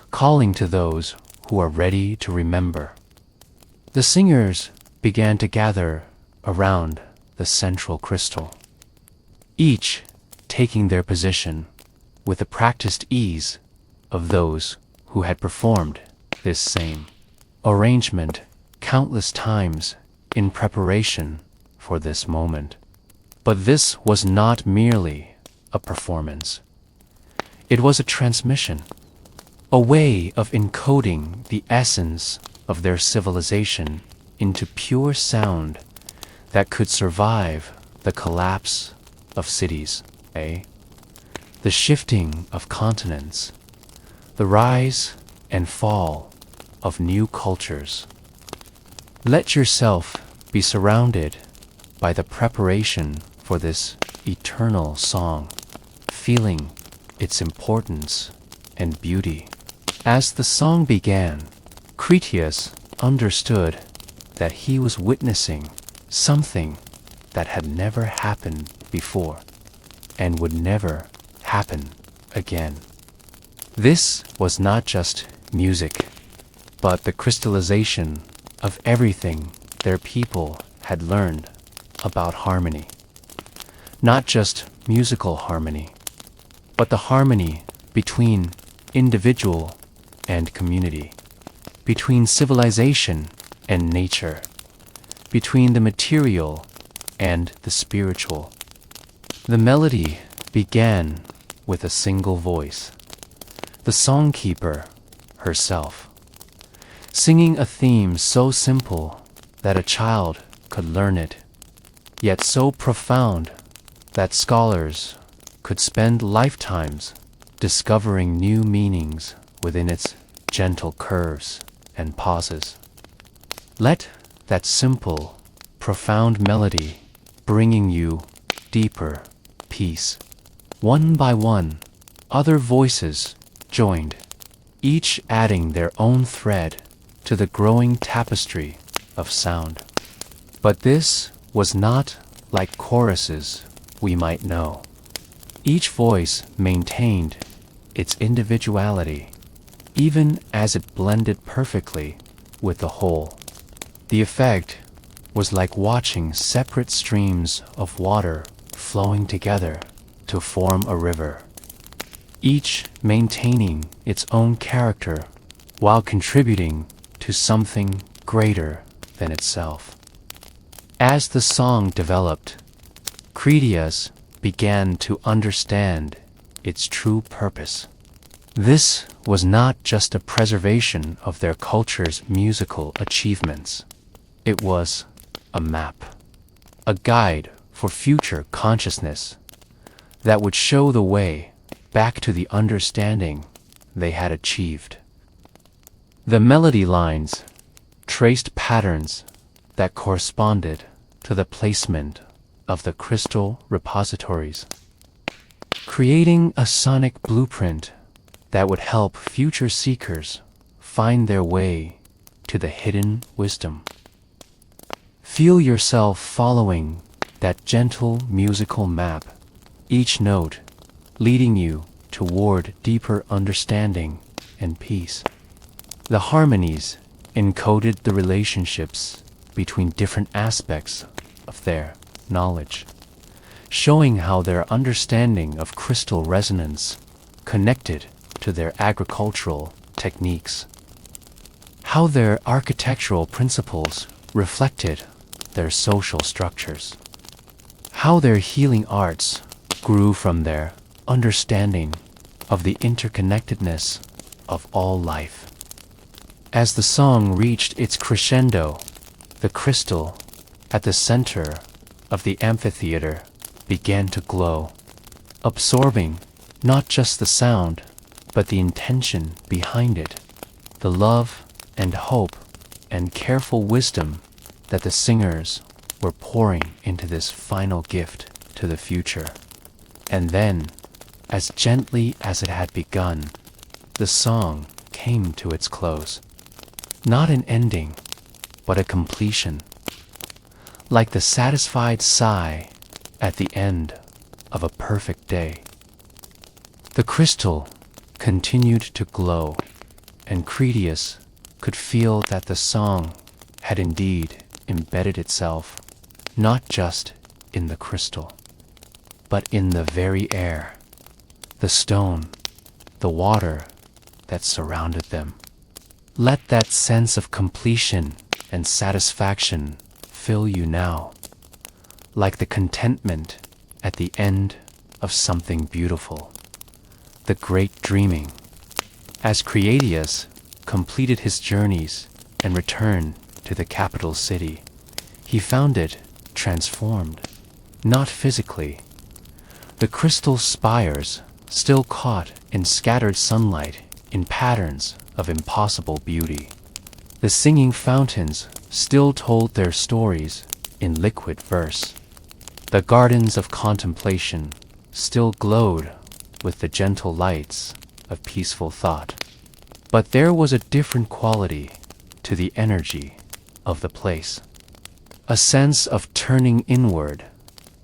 calling to those who are ready to remember." The singers began to gather around the central crystal, each taking their position with the practiced ease of those who had performed this same arrangement countless times in preparation for this moment. But this was not merely a performance. It was a transmission, a way of encoding the essence of their civilization into pure sound that could survive the collapse of cities, the shifting of continents, the rise and fall of new cultures. Let yourself be surrounded by the preparation for this eternal song, feeling its importance and beauty. As the song began, Critias understood that he was witnessing something that had never happened before and would never happen again. This was not just music, but the crystallization of everything their people had learned about harmony. Not just musical harmony, but the harmony between individual and community, between civilization and nature, between the material and the spiritual. The melody began with a single voice, the songkeeper herself, singing a theme so simple that a child could learn it, yet so profound that scholars could spend lifetimes discovering new meanings within its gentle curves and pauses. Let that simple, profound melody bringing you deeper peace. One by one, other voices joined, each adding their own thread to the growing tapestry of sound. But this was not like choruses we might know. Each voice maintained its individuality, even as it blended perfectly with the whole. The effect was like watching separate streams of water flowing together to form a river, each maintaining its own character while contributing to something greater than itself. As the song developed, Critias began to understand its true purpose. This was not just a preservation of their culture's musical achievements. It was a map, a guide for future consciousness that would show the way back to the understanding they had achieved. The melody lines traced patterns that corresponded to the placement of the crystal repositories, creating a sonic blueprint that would help future seekers find their way to the hidden wisdom. Feel yourself following that gentle musical map, each note leading you toward deeper understanding and peace. The harmonies encoded the relationships between different aspects of their knowledge, showing how their understanding of crystal resonance connected to their agricultural techniques, how their architectural principles reflected their social structures, how their healing arts grew from their understanding of the interconnectedness of all life. As the song reached its crescendo, the crystal at the center of the amphitheater began to glow, absorbing not just the sound, but the intention behind it, the love and hope and careful wisdom that the singers were pouring into this final gift to the future. And then, as gently as it had begun, the song came to its close. Not an ending, but a completion, like the satisfied sigh at the end of a perfect day. The crystal continued to glow, and Cretius could feel that the song had indeed embedded itself not just in the crystal, but in the very air, the stone, the water that surrounded them. Let that sense of completion and satisfaction fill you now, like the contentment at the end of something beautiful, the great dreaming. As Cretius completed his journeys and returned to the capital city, he found it transformed, not physically. The crystal spires still caught in scattered sunlight in patterns of impossible beauty. The singing fountains still told their stories in liquid verse. The gardens of contemplation still glowed with the gentle lights of peaceful thought. But there was a different quality to the energy of the place, a sense of turning inward,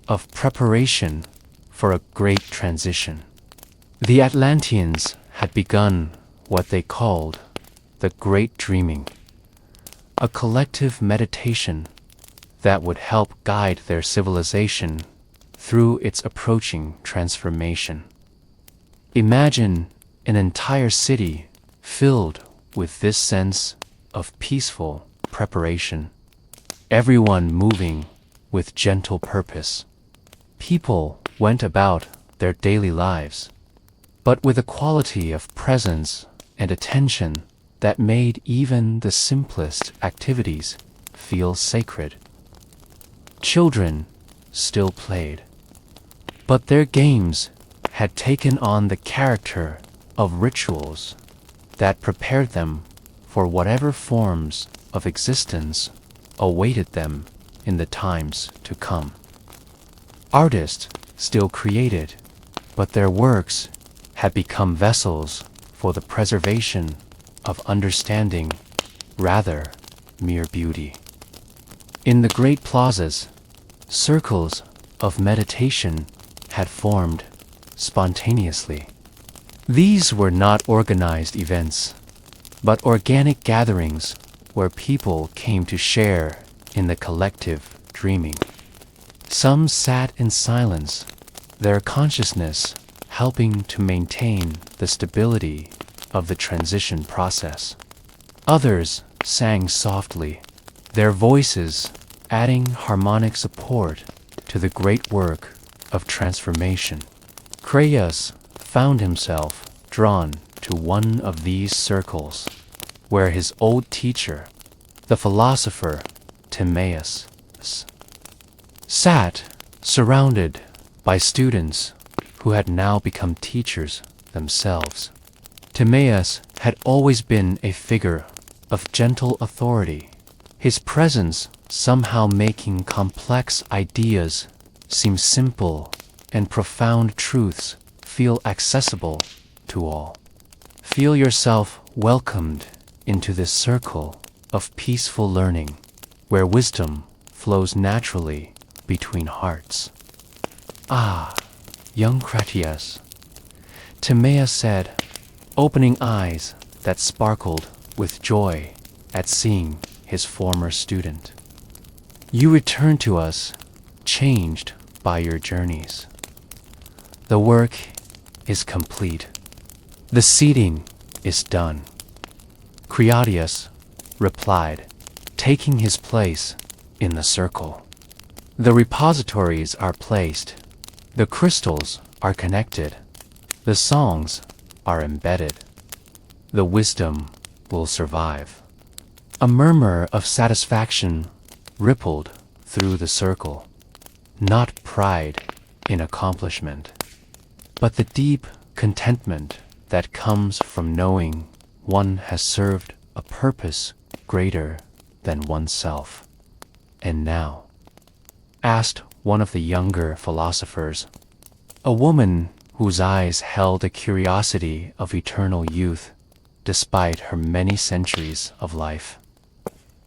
of preparation for a great transition. The Atlanteans had begun what they called the Great Dreaming, a collective meditation that would help guide their civilization through its approaching transformation. Imagine an entire city filled with this sense of peaceful preparation, everyone moving with gentle purpose. People went about their daily lives, but with a quality of presence and attention that made even the simplest activities feel sacred. Children still played, but their games had taken on the character of rituals that prepared them for whatever forms of existence awaited them in the times to come. Artists still created, but their works had become vessels for the preservation of understanding, rather mere beauty. In the great plazas, circles of meditation had formed spontaneously. These were not organized events, but organic gatherings where people came to share in the collective dreaming. Some sat in silence, their consciousness helping to maintain the stability of the transition process. Others sang softly, their voices adding harmonic support to the great work of transformation. Cretius found himself drawn to one of these circles, where his old teacher, the philosopher Timaeus, sat surrounded by students who had now become teachers themselves. Timaeus had always been a figure of gentle authority, his presence somehow making complex ideas seem simple and profound truths feel accessible to all. Feel yourself welcomed into this circle of peaceful learning, where wisdom flows naturally between hearts. Ah, young Critias, Timaeus said, opening eyes that sparkled with joy at seeing his former student. You return to us, changed by your journeys. The work is complete. The seating is done. Critias replied, taking his place in the circle. The repositories are placed. The crystals are connected. The songs are embedded. The wisdom will survive. A murmur of satisfaction rippled through the circle. Not pride in accomplishment, but the deep contentment that comes from knowing one has served a purpose greater than oneself. And now, asked one of the younger philosophers, a woman whose eyes held a curiosity of eternal youth despite her many centuries of life.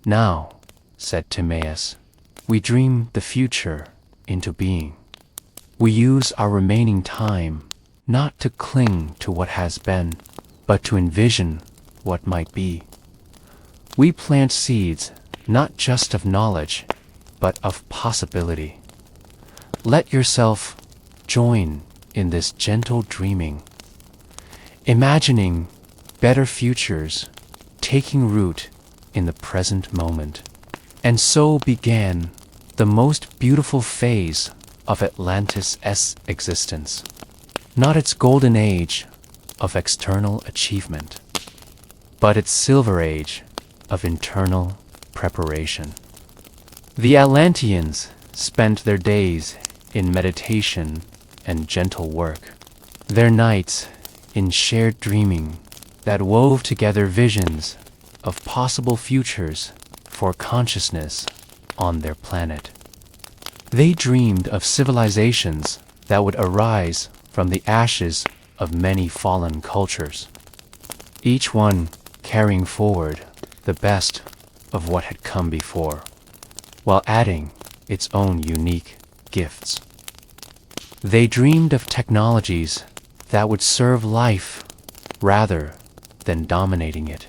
Now, said Timaeus, we dream the future into being. We use our remaining time not to cling to what has been, but to envision what might be. We plant seeds not just of knowledge, but of possibility. Let yourself join in this gentle dreaming, imagining better futures taking root in the present moment. And so began the most beautiful phase of Atlantis' existence, not its golden age of external achievement, but its silver age of internal preparation. The Atlanteans spent their days in meditation and gentle work, their nights in shared dreaming that wove together visions of possible futures for consciousness on their planet. They dreamed of civilizations that would arise from the ashes of many fallen cultures, each one carrying forward the best of what had come before, while adding its own unique gifts. They dreamed of technologies that would serve life rather than dominating it,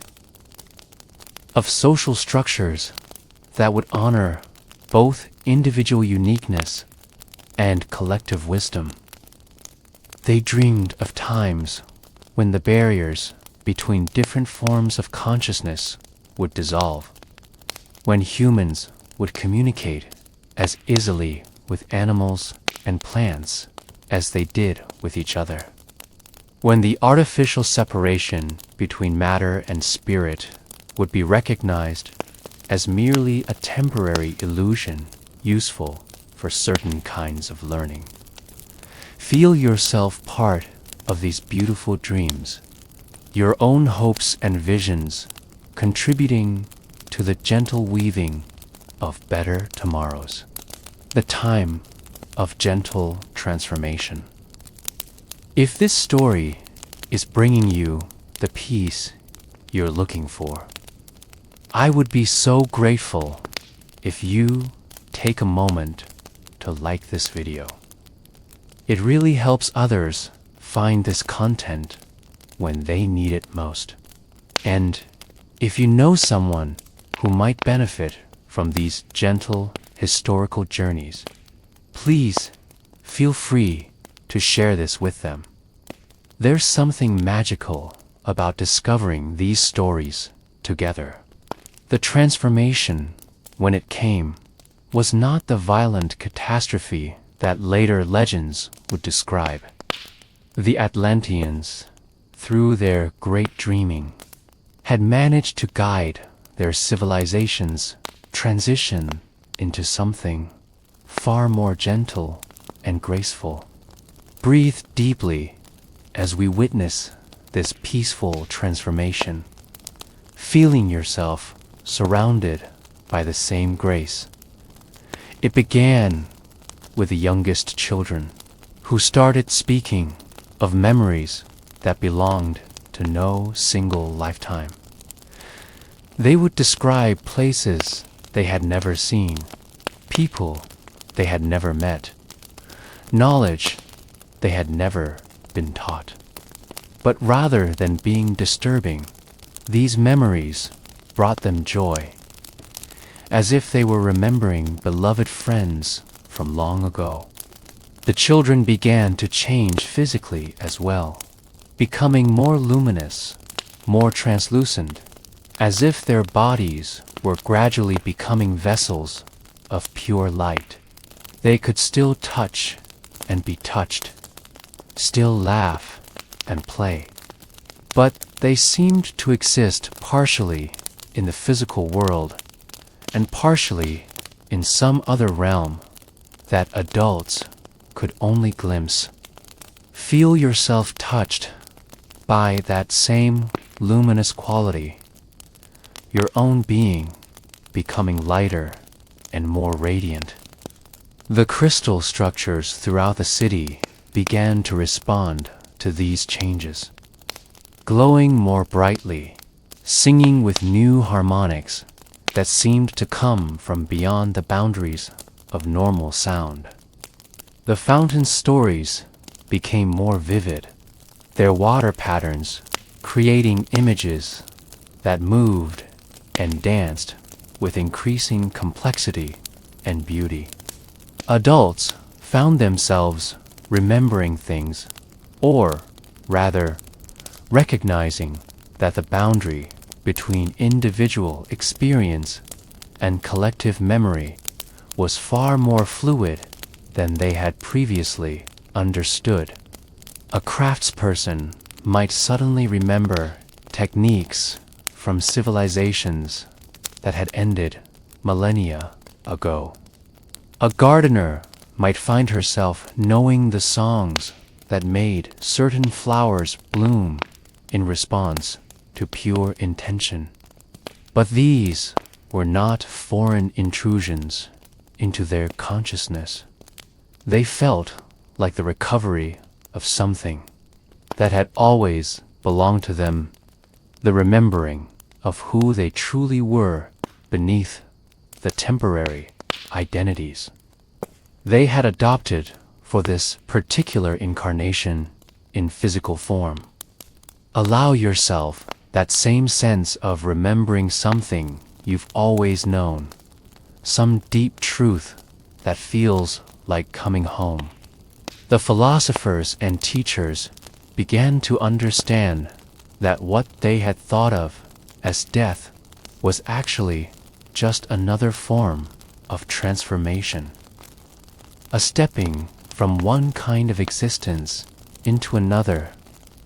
of social structures that would honor both individual uniqueness and collective wisdom. They dreamed of times when the barriers between different forms of consciousness would dissolve, when humans would communicate as easily with animals and plants as they did with each other, when the artificial separation between matter and spirit would be recognized as merely a temporary illusion useful for certain kinds of learning. Feel yourself part of these beautiful dreams, your own hopes and visions contributing to the gentle weaving of better tomorrows, the time of gentle transformation. If this story is bringing you the peace you're looking for, I would be so grateful if you take a moment to like this video. It really helps others find this content when they need it most. And if you know someone who might benefit from these gentle historical journeys, please feel free to share this with them. There's something magical about discovering these stories together. The transformation, when it came, was not the violent catastrophe that later legends would describe. The Atlanteans, through their great dreaming, had managed to guide their civilization's transition into something far more gentle and graceful. Breathe deeply as we witness this peaceful transformation, feeling yourself surrounded by the same grace. It began with the youngest children, who started speaking of memories that belonged to no single lifetime. They would describe places they had never seen, people they had never met, knowledge they had never been taught. But rather than being disturbing, these memories brought them joy, as if they were remembering beloved friends from long ago. The children began to change physically as well, becoming more luminous, more translucent, as if their bodies were gradually becoming vessels of pure light. They could still touch and be touched, still laugh and play, but they seemed to exist partially in the physical world and partially in some other realm that adults could only glimpse. Feel yourself touched by that same luminous quality, your own being becoming lighter and more radiant. The crystal structures throughout the city began to respond to these changes, glowing more brightly, singing with new harmonics that seemed to come from beyond the boundaries of normal sound. The fountain's stories became more vivid, their water patterns creating images that moved and danced with increasing complexity and beauty. Adults found themselves remembering things, or rather, recognizing that the boundary between individual experience and collective memory was far more fluid than they had previously understood. A craftsperson might suddenly remember techniques from civilizations that had ended millennia ago. A gardener might find herself knowing the songs that made certain flowers bloom in response to pure intention. But these were not foreign intrusions into their consciousness. They felt like the recovery of something that had always belonged to them, the remembering of who they truly were beneath the temporary identities they had adopted for this particular incarnation in physical form. Allow yourself that same sense of remembering something you've always known, some deep truth that feels like coming home. The philosophers and teachers began to understand that what they had thought of as death was actually just another form of transformation, a stepping from one kind of existence into another,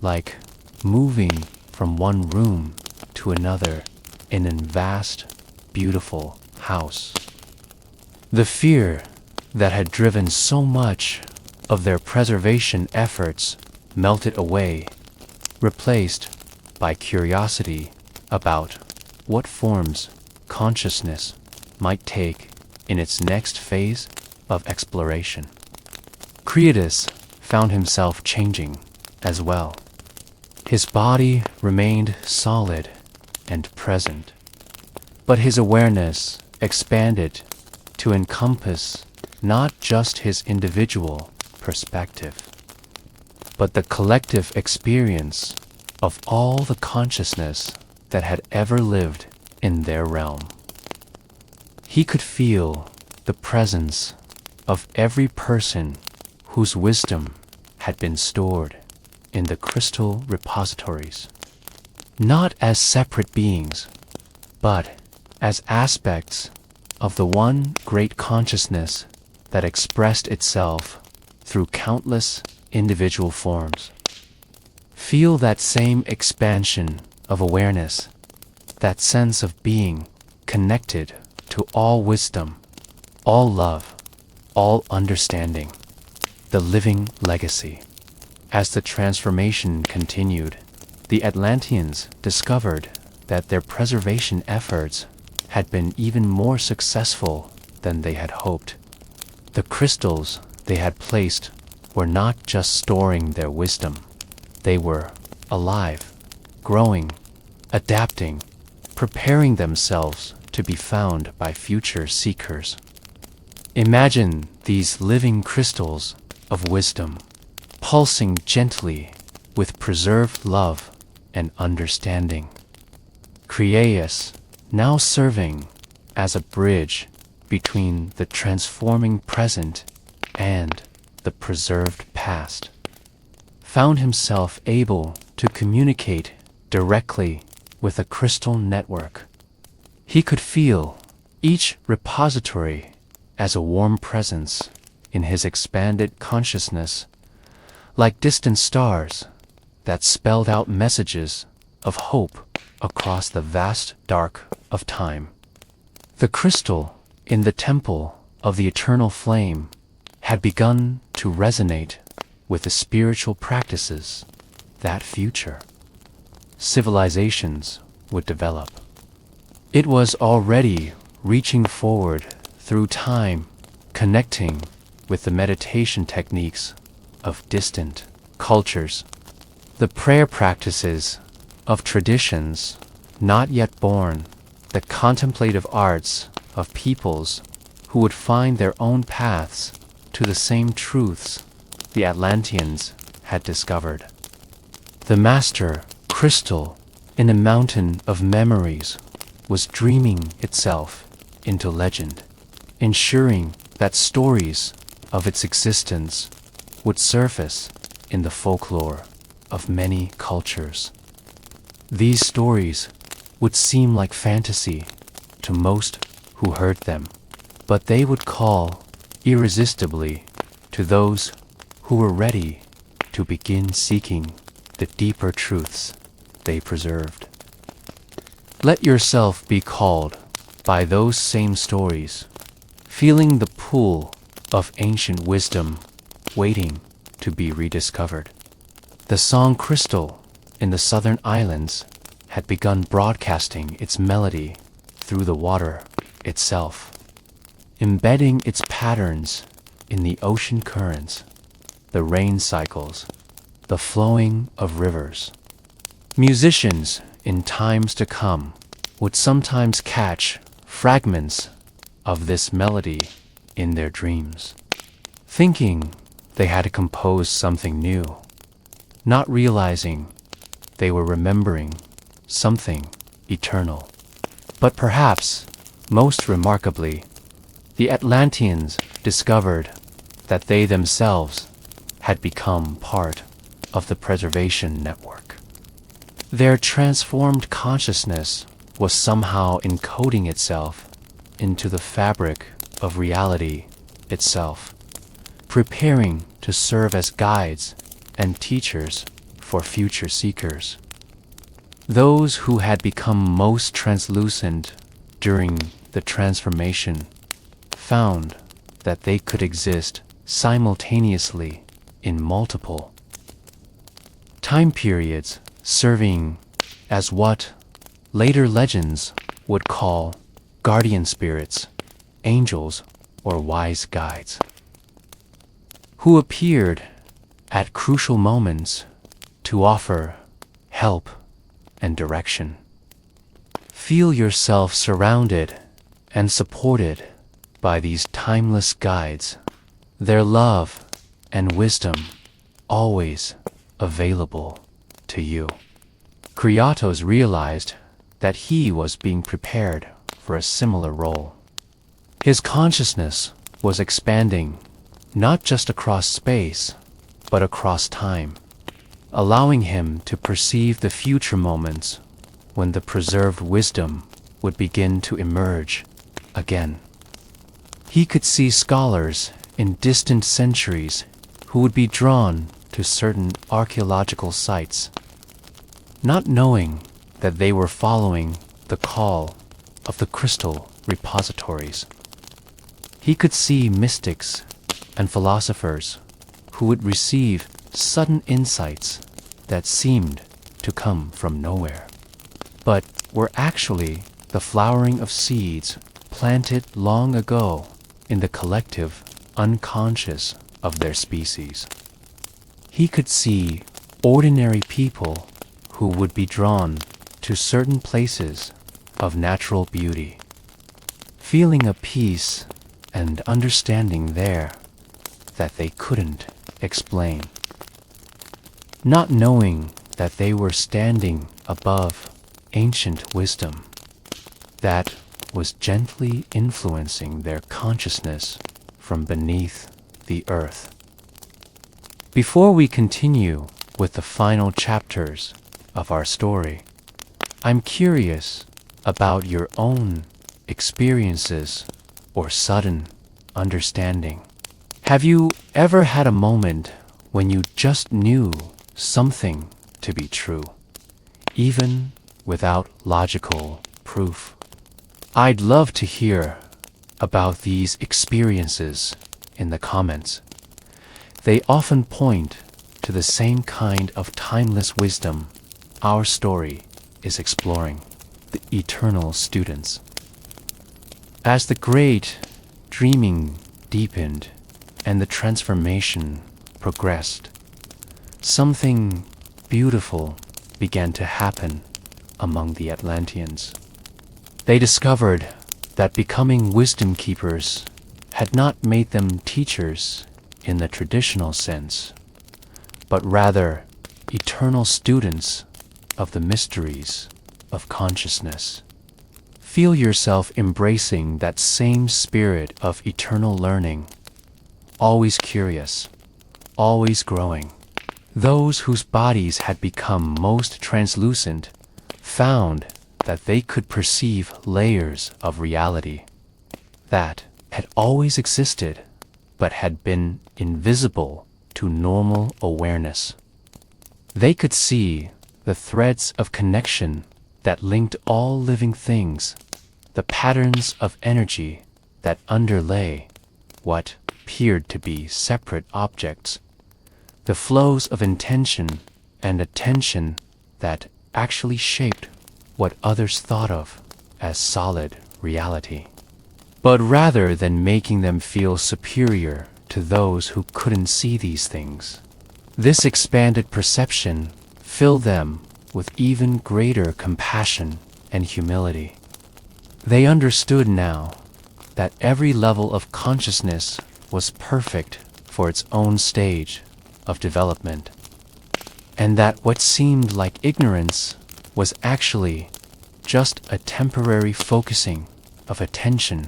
like moving from one room to another in a vast, beautiful house. The fear that had driven so much of their preservation efforts melted away, replaced by curiosity about what forms consciousness might take in its next phase of exploration. Creatus found himself changing as well. His body remained solid and present, but his awareness expanded to encompass not just his individual perspective, but the collective experience of all the consciousness that had ever lived in their realm. He could feel the presence of every person whose wisdom had been stored in the crystal repositories, not as separate beings, but as aspects of the one great consciousness that expressed itself through countless individual forms. Feel that same expansion of awareness, that sense of being connected to all wisdom, all love, all understanding, the living legacy. As the transformation continued, the Atlanteans discovered that their preservation efforts had been even more successful than they had hoped. The crystals they had placed were not just storing their wisdom. They were alive, growing, adapting, preparing themselves to be found by future seekers. Imagine these living crystals of wisdom, pulsing gently with preserved love and understanding. Creaus, now serving as a bridge between the transforming present and the preserved past, found himself able to communicate directly with a crystal network. He could feel each repository as a warm presence in his expanded consciousness, like distant stars that spelled out messages of hope across the vast dark of time. The crystal in the temple of the eternal flame had begun to resonate with the spiritual practices that future civilizations would develop. It was already reaching forward through time, connecting with the meditation techniques of distant cultures, the prayer practices of traditions not yet born, the contemplative arts of peoples who would find their own paths to the same truths the Atlanteans had discovered. The master crystal in a mountain of memories was dreaming itself into legend, ensuring that stories of its existence would surface in the folklore of many cultures. These stories would seem like fantasy to most who heard them, but they would call irresistibly to those who were ready to begin seeking the deeper truths they preserved. Let yourself be called by those same stories, feeling the pull of ancient wisdom waiting to be rediscovered. The song crystal in the southern islands had begun broadcasting its melody through the water itself, embedding its patterns in the ocean currents, the rain cycles, the flowing of rivers. Musicians in times to come would sometimes catch fragments of this melody in their dreams, thinking they had composed something new, not realizing they were remembering something eternal. But perhaps, most remarkably, the Atlanteans discovered that they themselves had become part of the preservation network. Their transformed consciousness was somehow encoding itself into the fabric of reality itself, preparing to serve as guides and teachers for future seekers. Those who had become most translucent during the transformation found that they could exist simultaneously in multiple time periods, serving as what later legends would call guardian spirits, angels, or wise guides, who appeared at crucial moments to offer help and direction. Feel yourself surrounded and supported by these timeless guides, their love and wisdom always available to you. Creatos realized that he was being prepared for a similar role. His consciousness was expanding not just across space, but across time, allowing him to perceive the future moments when the preserved wisdom would begin to emerge again. He could see scholars in distant centuries who would be drawn to certain archaeological sites, not knowing that they were following the call of the crystal repositories. He could see mystics and philosophers who would receive sudden insights that seemed to come from nowhere, but were actually the flowering of seeds planted long ago in the collective unconscious of their species. He could see ordinary people who would be drawn to certain places of natural beauty, feeling a peace and understanding there that they couldn't explain. Not knowing that they were standing above ancient wisdom that was gently influencing their consciousness from beneath the earth. Before we continue with the final chapters of our story, I'm curious about your own experiences or sudden understanding. Have you ever had a moment when you just knew something to be true, even without logical proof? I'd love to hear about these experiences in the comments. They often point to the same kind of timeless wisdom our story is exploring, the eternal students. As the great dreaming deepened and the transformation progressed, something beautiful began to happen among the Atlanteans. They discovered that becoming wisdom keepers had not made them teachers in the traditional sense, but rather eternal students of the mysteries of consciousness. Feel yourself embracing that same spirit of eternal learning, always curious, always growing. Those whose bodies had become most translucent found that they could perceive layers of reality that had always existed but had been invisible to normal awareness. They could see the threads of connection that linked all living things, the patterns of energy that underlay what appeared to be separate objects, the flows of intention and attention that actually shaped what others thought of as solid reality. But rather than making them feel superior to those who couldn't see these things, this expanded perception filled them with even greater compassion and humility. They understood now that every level of consciousness was perfect for its own stage of development, and that what seemed like ignorance was actually just a temporary focusing of attention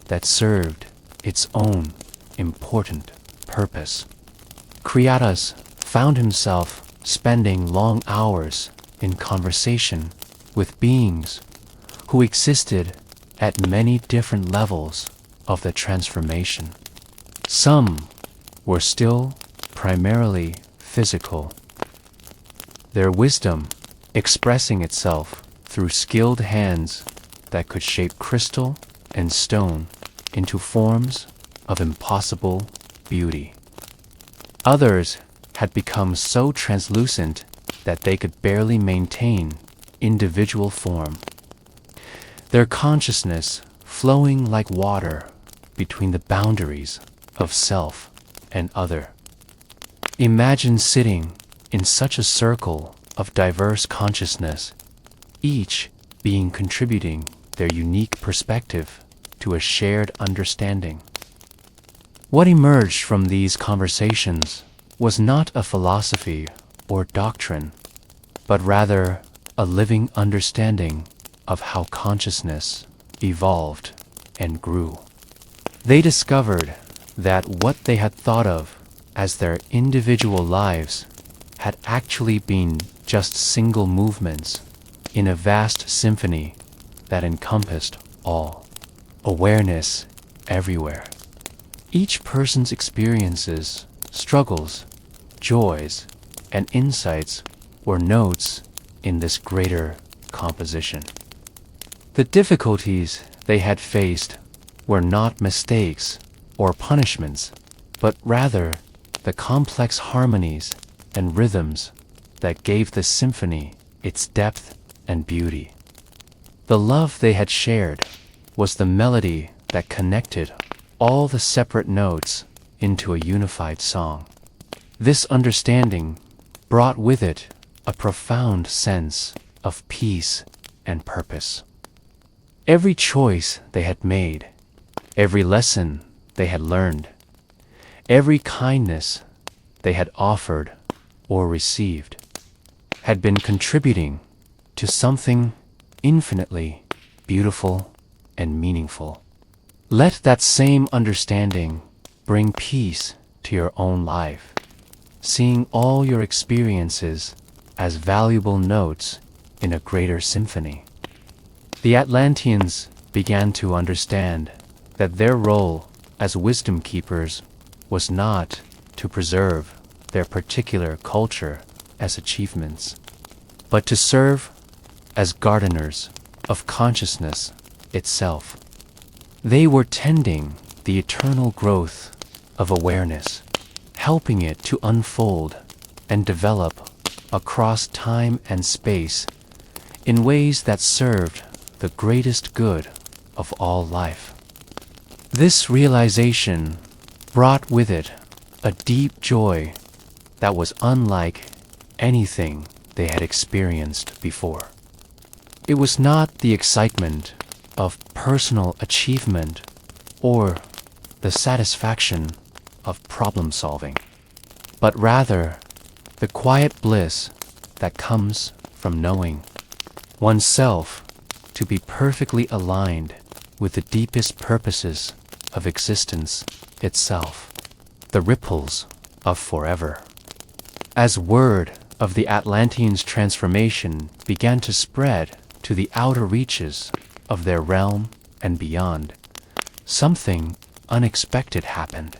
that served its own important purpose. Kriyatas found himself spending long hours in conversation with beings who existed at many different levels of the transformation. Some were still primarily physical, their wisdom expressing itself through skilled hands that could shape crystal and stone into forms of impossible beauty. Others had become so translucent that they could barely maintain individual form, their consciousness flowing like water between the boundaries of self and other. Imagine sitting in such a circle of diverse consciousness, each being contributing their unique perspective to a shared understanding. What emerged from these conversations was not a philosophy or doctrine, but rather a living understanding of how consciousness evolved and grew. They discovered that what they had thought of as their individual lives had actually been just single movements in a vast symphony that encompassed all. Awareness everywhere. Each person's experiences, struggles, joys, and insights were notes in this greater composition. The difficulties they had faced were not mistakes or punishments, but rather the complex harmonies and rhythms that gave the symphony its depth and beauty. The love they had shared was the melody that connected all the separate notes into a unified song. This understanding brought with it a profound sense of peace and purpose. Every choice they had made, Every lesson they had learned, every kindness they had offered or received, had been contributing to something infinitely beautiful and meaningful. Let that same understanding bring peace to your own life, seeing all your experiences as valuable notes in a greater symphony. The Atlanteans began to understand that their role as wisdom keepers was not to preserve their particular culture as achievements, but to serve as gardeners of consciousness itself. They were tending the eternal growth of awareness, helping it to unfold and develop across time and space in ways that served the greatest good of all life. This realization brought with it a deep joy that was unlike anything they had experienced before. It was not the excitement of personal achievement or the satisfaction of problem solving, but rather the quiet bliss that comes from knowing oneself to be perfectly aligned with the deepest purposes of existence itself, the ripples of forever. As word of the Atlanteans' transformation began to spread to the outer reaches of their realm and beyond, something unexpected happened.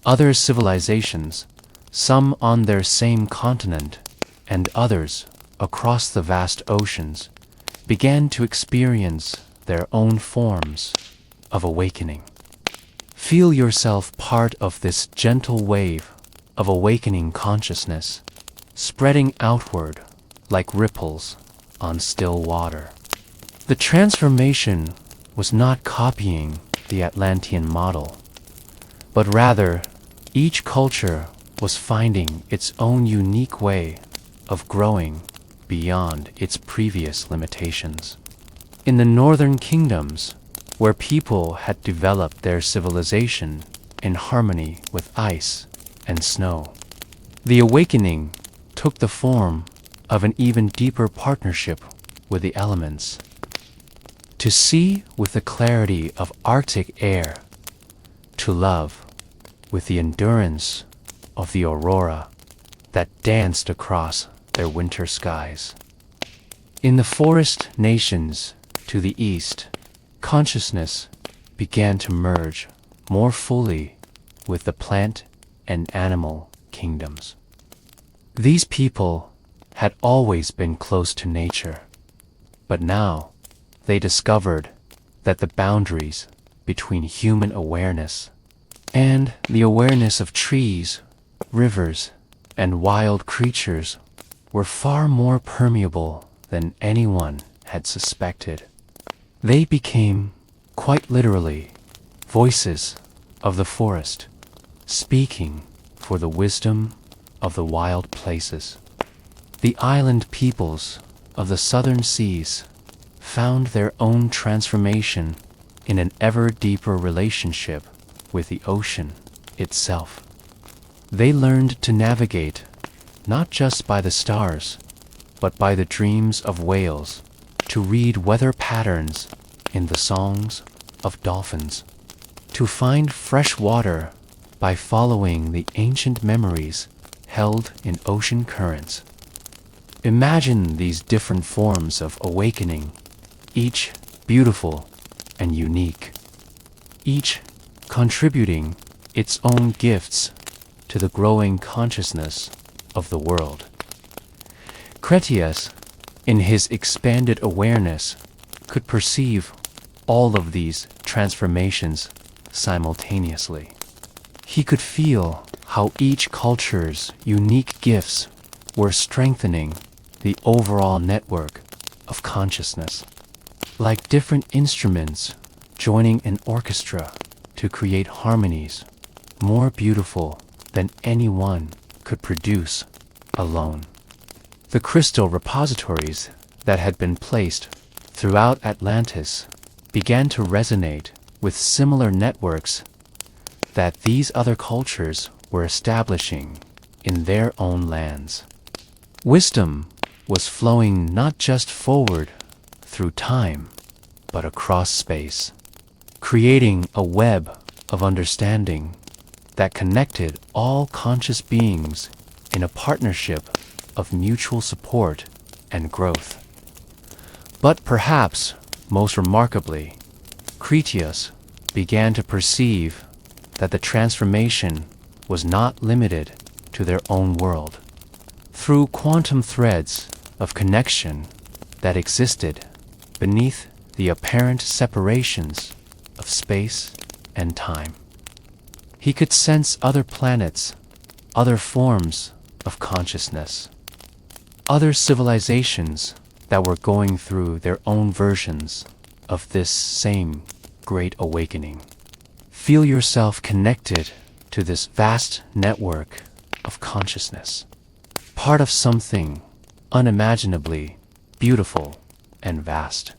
Other civilizations, some on their same continent and others across the vast oceans, began to experience their own forms of awakening. Feel yourself part of this gentle wave of awakening consciousness, spreading outward like ripples on still water. The transformation was not copying the Atlantean model, but rather each culture was finding its own unique way of growing beyond its previous limitations. In the northern kingdoms, where people had developed their civilization in harmony with ice and snow, the awakening took the form of an even deeper partnership with the elements. To see with the clarity of Arctic air, to love with the endurance of the aurora that danced across their winter skies. In the forest nations to the east, consciousness began to merge more fully with the plant and animal kingdoms. These people had always been close to nature, but now they discovered that the boundaries between human awareness and the awareness of trees, rivers, and wild creatures were far more permeable than anyone had suspected. They became, quite literally, voices of the forest, speaking for the wisdom of the wild places. The island peoples of the southern seas found their own transformation in an ever deeper relationship with the ocean itself. They learned to navigate not just by the stars, but by the dreams of whales, to read weather patterns in the songs of dolphins, to find fresh water by following the ancient memories held in ocean currents. Imagine these different forms of awakening, each beautiful and unique, each contributing its own gifts to the growing consciousness of the world. Cretias, in his expanded awareness, could perceive all of these transformations simultaneously. He could feel how each culture's unique gifts were strengthening the overall network of consciousness, like different instruments joining an orchestra to create harmonies more beautiful than anyone could produce alone. The crystal repositories that had been placed throughout Atlantis began to resonate with similar networks that these other cultures were establishing in their own lands. Wisdom was flowing not just forward through time, but across space, creating a web of understanding that connected all conscious beings in a partnership of mutual support and growth. But perhaps most remarkably, Cretius began to perceive that the transformation was not limited to their own world. Through quantum threads of connection that existed beneath the apparent separations of space and time, he could sense other planets, other forms of consciousness, other civilizations that were going through their own versions of this same great awakening. Feel yourself connected to this vast network of consciousness, part of something unimaginably beautiful and vast.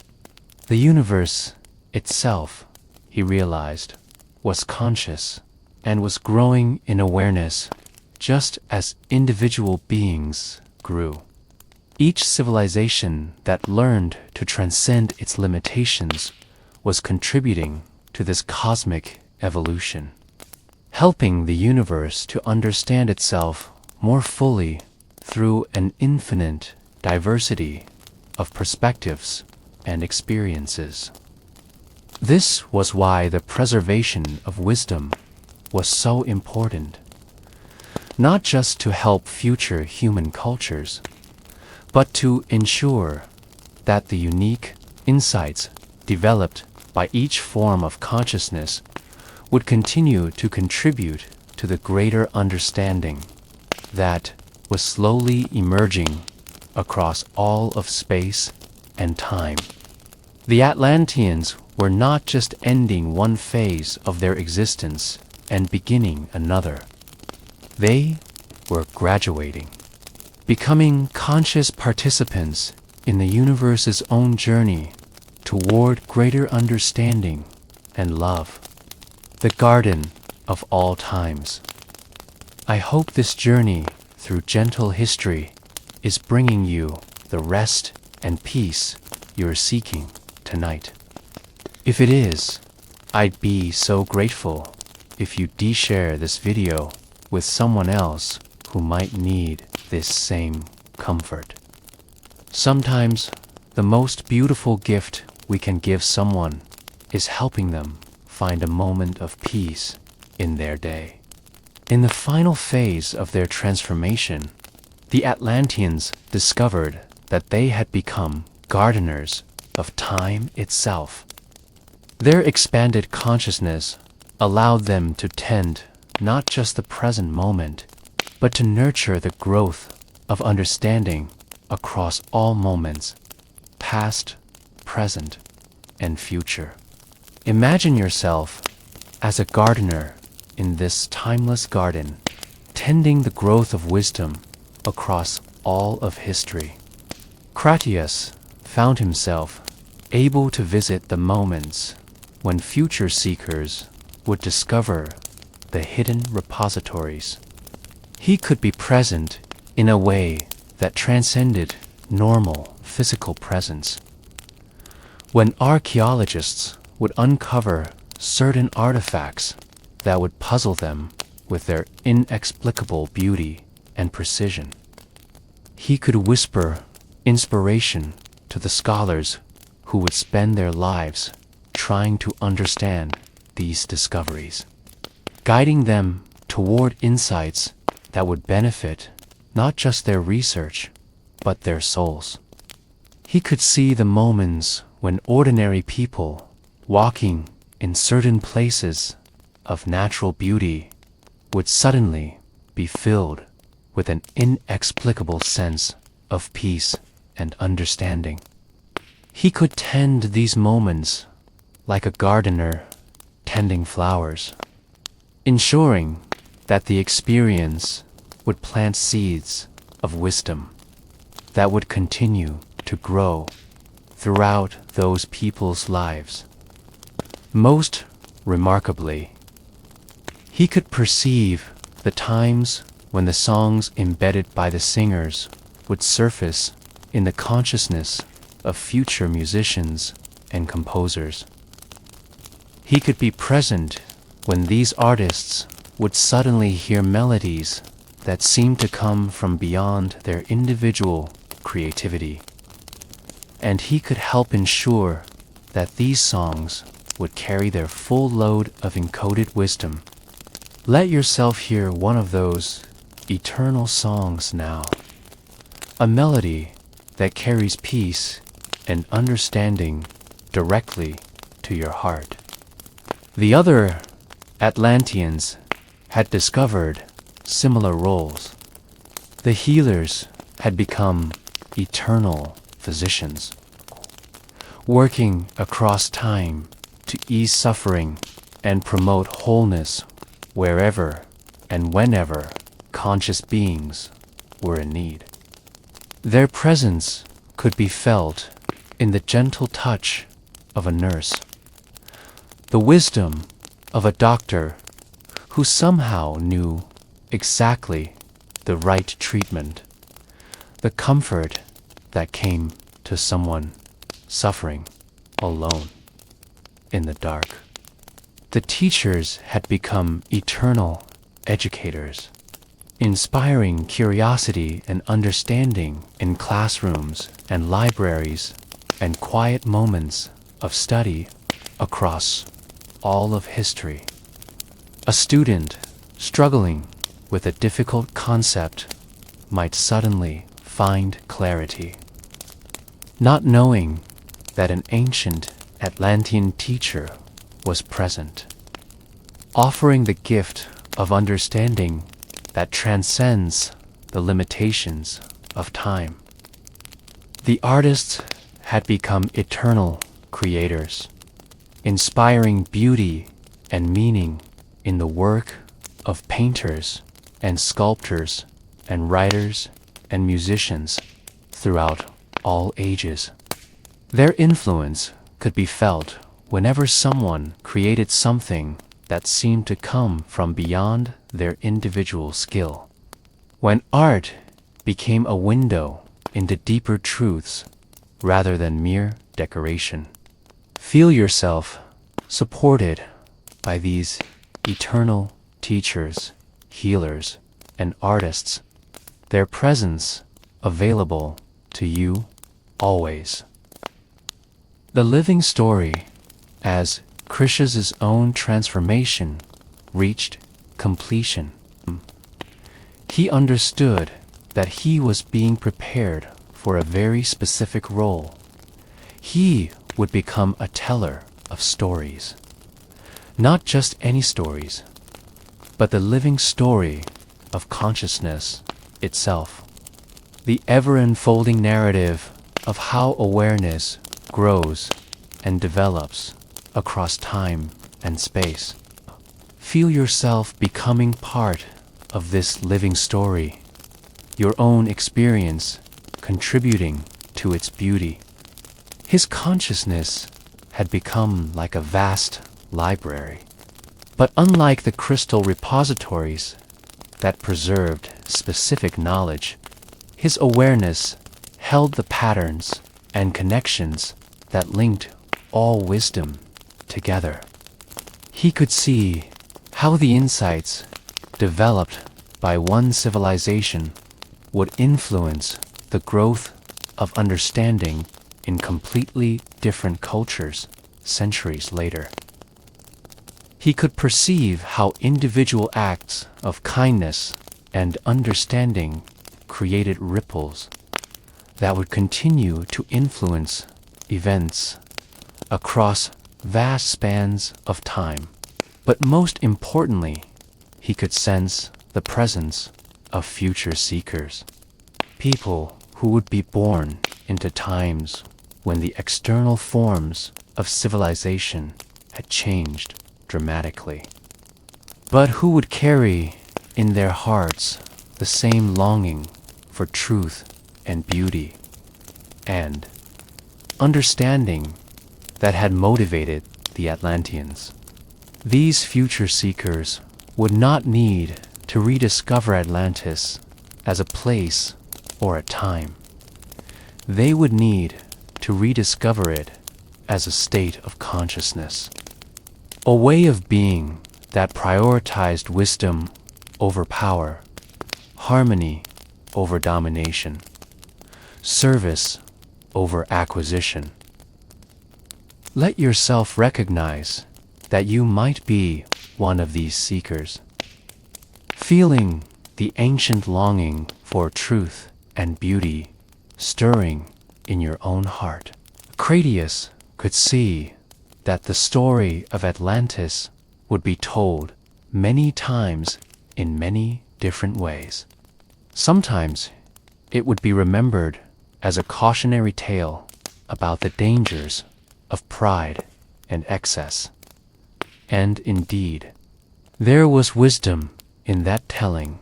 The universe itself, he realized, was conscious and was growing in awareness just as individual beings grew. Each civilization that learned to transcend its limitations was contributing to this cosmic evolution, helping the universe to understand itself more fully through an infinite diversity of perspectives and experiences. This was why the preservation of wisdom was so important, not just to help future human cultures, but to ensure that the unique insights developed by each form of consciousness would continue to contribute to the greater understanding that was slowly emerging across all of space and time. The Atlanteans were not just ending one phase of their existence and beginning another. They were graduating, becoming conscious participants in the universe's own journey toward greater understanding and love, the garden of all times. I hope this journey through gentle history is bringing you the rest and peace you're seeking tonight. If it is, I'd be so grateful if you share this video with someone else who might need this same comfort. Sometimes the most beautiful gift we can give someone is helping them find a moment of peace in their day. In the final phase of their transformation, the Atlanteans discovered that they had become gardeners of time itself. Their expanded consciousness allowed them to tend not just the present moment, but to nurture the growth of understanding across all moments, past, present, and future. Imagine yourself as a gardener in this timeless garden, tending the growth of wisdom across all of history. Cretius found himself able to visit the moments when future seekers would discover the hidden repositories. He could be present in a way that transcended normal physical presence. When archaeologists would uncover certain artifacts that would puzzle them with their inexplicable beauty and precision, he could whisper inspiration to the scholars who would spend their lives trying to understand these discoveries, guiding them toward insights that would benefit not just their research, but their souls. He could see the moments when ordinary people walking in certain places of natural beauty would suddenly be filled with an inexplicable sense of peace and understanding. He could tend these moments like a gardener tending flowers, ensuring that the experience would plant seeds of wisdom that would continue to grow throughout those people's lives. Most Remarkably, he could perceive the times when the songs embedded by the singers would surface in the consciousness of future musicians and composers. He could be present when these artists would suddenly hear melodies that seemed to come from beyond their individual creativity. And he could help ensure that these songs would carry their full load of encoded wisdom. Let yourself hear one of those eternal songs now, a melody that carries peace and understanding directly to your heart. The other Atlanteans had discovered similar roles. The healers had become eternal physicians, working across time to ease suffering and promote wholeness wherever and whenever conscious beings were in need. Their presence could be felt in the gentle touch of a nurse, the wisdom of a doctor who somehow knew exactly the right treatment, the comfort that came to someone suffering alone in the dark. The teachers had become eternal educators, inspiring curiosity and understanding in classrooms and libraries and quiet moments of study across all of history. A student struggling with a difficult concept might suddenly find clarity, not knowing that an ancient Atlantean teacher was present, offering the gift of understanding that transcends the limitations of time. The artists had become eternal creators, inspiring beauty and meaning in the work of painters and sculptors and writers and musicians throughout all ages. Their influence could be felt whenever someone created something that seemed to come from beyond their individual skill. When art became a window into deeper truths rather than mere decoration. Feel yourself supported by these eternal teachers, healers, and artists, their presence available to you always. The living story, as Krishna's own transformation reached completion. He understood that he was being prepared for a very specific role. He would become a teller of stories. Not just any stories, but the living story of consciousness itself. The ever-unfolding narrative of how awareness grows and develops across time and space. Feel yourself becoming part of this living story, your own experience contributing to its beauty. His consciousness had become like a vast library, but unlike the crystal repositories that preserved specific knowledge, his awareness held the patterns and connections that linked all wisdom together. He could see how the insights developed by one civilization would influence the growth of understanding in completely different cultures centuries later. He could perceive how individual acts of kindness and understanding created ripples that would continue to influence events across vast spans of time. But most importantly, he could sense the presence of future seekers, people who would be born into times when the external forms of civilization had changed dramatically, but who would carry in their hearts the same longing for truth and beauty and understanding that had motivated the Atlanteans. These future seekers would not need to rediscover Atlantis as a place or a time. They would need to rediscover it as a state of consciousness, a way of being that prioritized wisdom over power, harmony over domination, service over acquisition. Let yourself recognize that you might be one of these seekers, feeling the ancient longing for truth and beauty stirring in your own heart. Critias could see that the story of Atlantis would be told many times in many different ways. Sometimes it would be remembered as a cautionary tale about the dangers of pride and excess. And indeed, there was wisdom in that telling,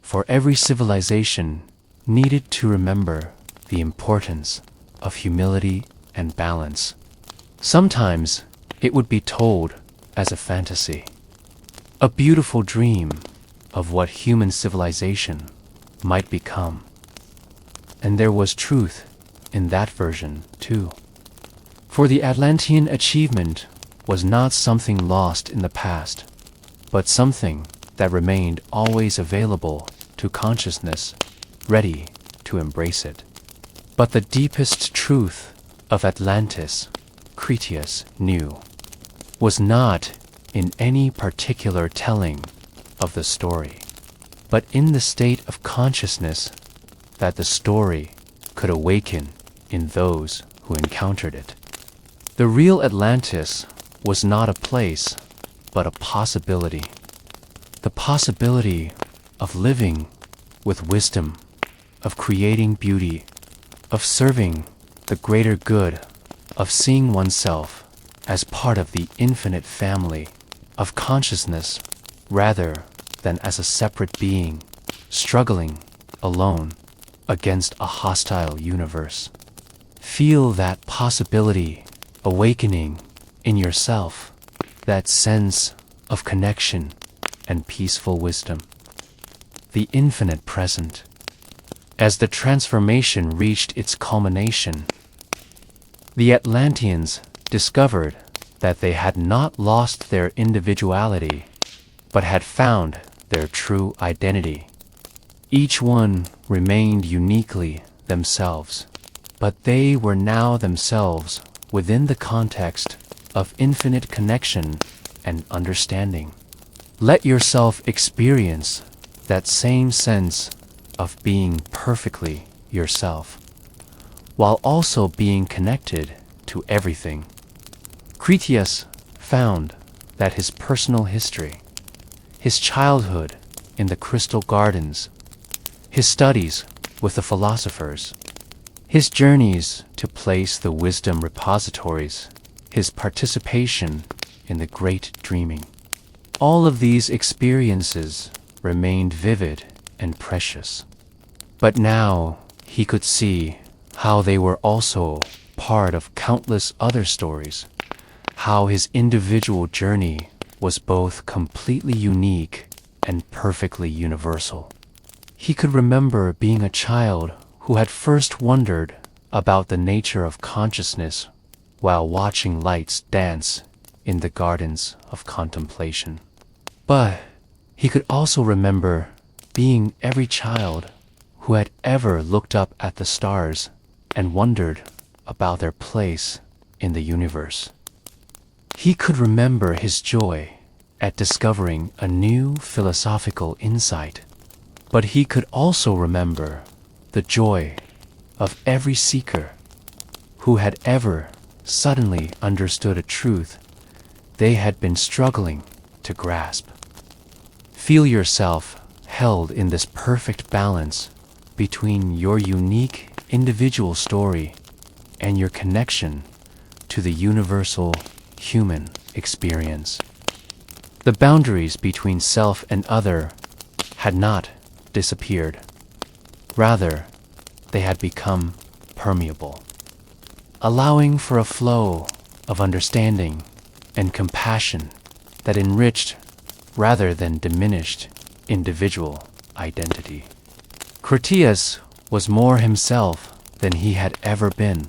for every civilization needed to remember the importance of humility and balance. Sometimes it would be told as a fantasy, a beautiful dream of what human civilization might become. And there was truth in that version too. For the Atlantean achievement was not something lost in the past, but something that remained always available to consciousness, ready to embrace it. But the deepest truth of Atlantis, Critias knew, was not in any particular telling of the story, but in the state of consciousness that the story could awaken in those who encountered it. The real Atlantis was not a place, but a possibility. The possibility of living with wisdom, of creating beauty, of serving the greater good, of seeing oneself as part of the infinite family of consciousness rather than as a separate being, struggling alone against a hostile universe. Feel that possibility awakening in yourself, that sense of connection and peaceful wisdom. The infinite present. As the transformation reached its culmination, the Atlanteans discovered that they had not lost their individuality, but had found their true identity. Each one remained uniquely themselves, but they were now themselves within the context of infinite connection and understanding. Let yourself experience that same sense of being perfectly yourself, while also being connected to everything. Critias found that his personal history, his childhood in the crystal gardens, his studies with the philosophers, his journeys to place the wisdom repositories, his participation in the great dreaming, all of these experiences remained vivid and precious. But now he could see how they were also part of countless other stories, how his individual journey was both completely unique and perfectly universal. He could remember being a child who had first wondered about the nature of consciousness while watching lights dance in the gardens of contemplation. But he could also remember being every child who had ever looked up at the stars and wondered about their place in the universe. He could remember his joy at discovering a new philosophical insight, but he could also remember the joy of every seeker who had ever suddenly understood a truth they had been struggling to grasp. Feel yourself held in this perfect balance between your unique individual story and your connection to the universal human experience. The boundaries between self and other had not disappeared. Rather, they had become permeable, allowing for a flow of understanding and compassion that enriched rather than diminished individual identity. Critias was more himself than he had ever been,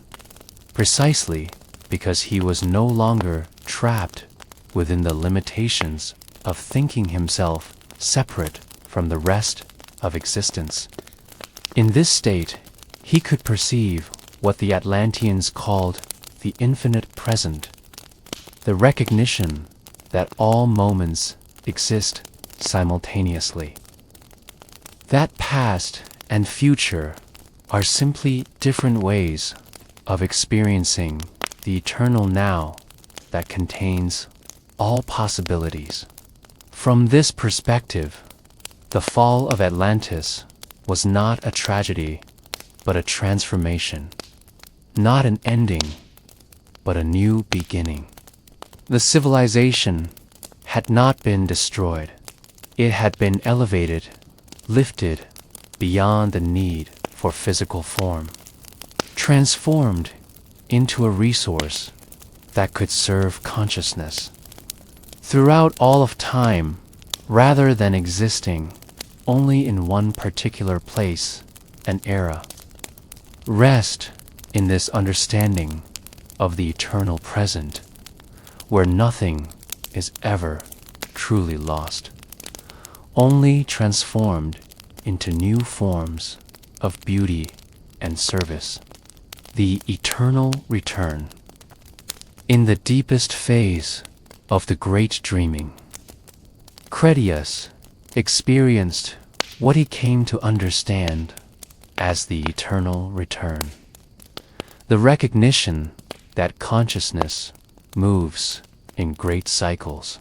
precisely because he was no longer trapped within the limitations of thinking himself separate from the rest of existence. In this state, he could perceive what the Atlanteans called the infinite present, the recognition that all moments exist simultaneously. That past and future are simply different ways of experiencing the eternal now that contains all possibilities. From this perspective, the fall of Atlantis was not a tragedy, but a transformation. Not an ending, but a new beginning. The civilization had not been destroyed. It had been elevated, lifted beyond the need for physical form, transformed into a resource that could serve consciousness. Throughout all of time, rather than existing only in one particular place and era, rest in this understanding of the eternal present, where nothing is ever truly lost, only transformed into new forms of beauty and service. The eternal return. In the deepest phase of the great dreaming, Critias experienced what he came to understand as the eternal return. The recognition that consciousness moves in great cycles,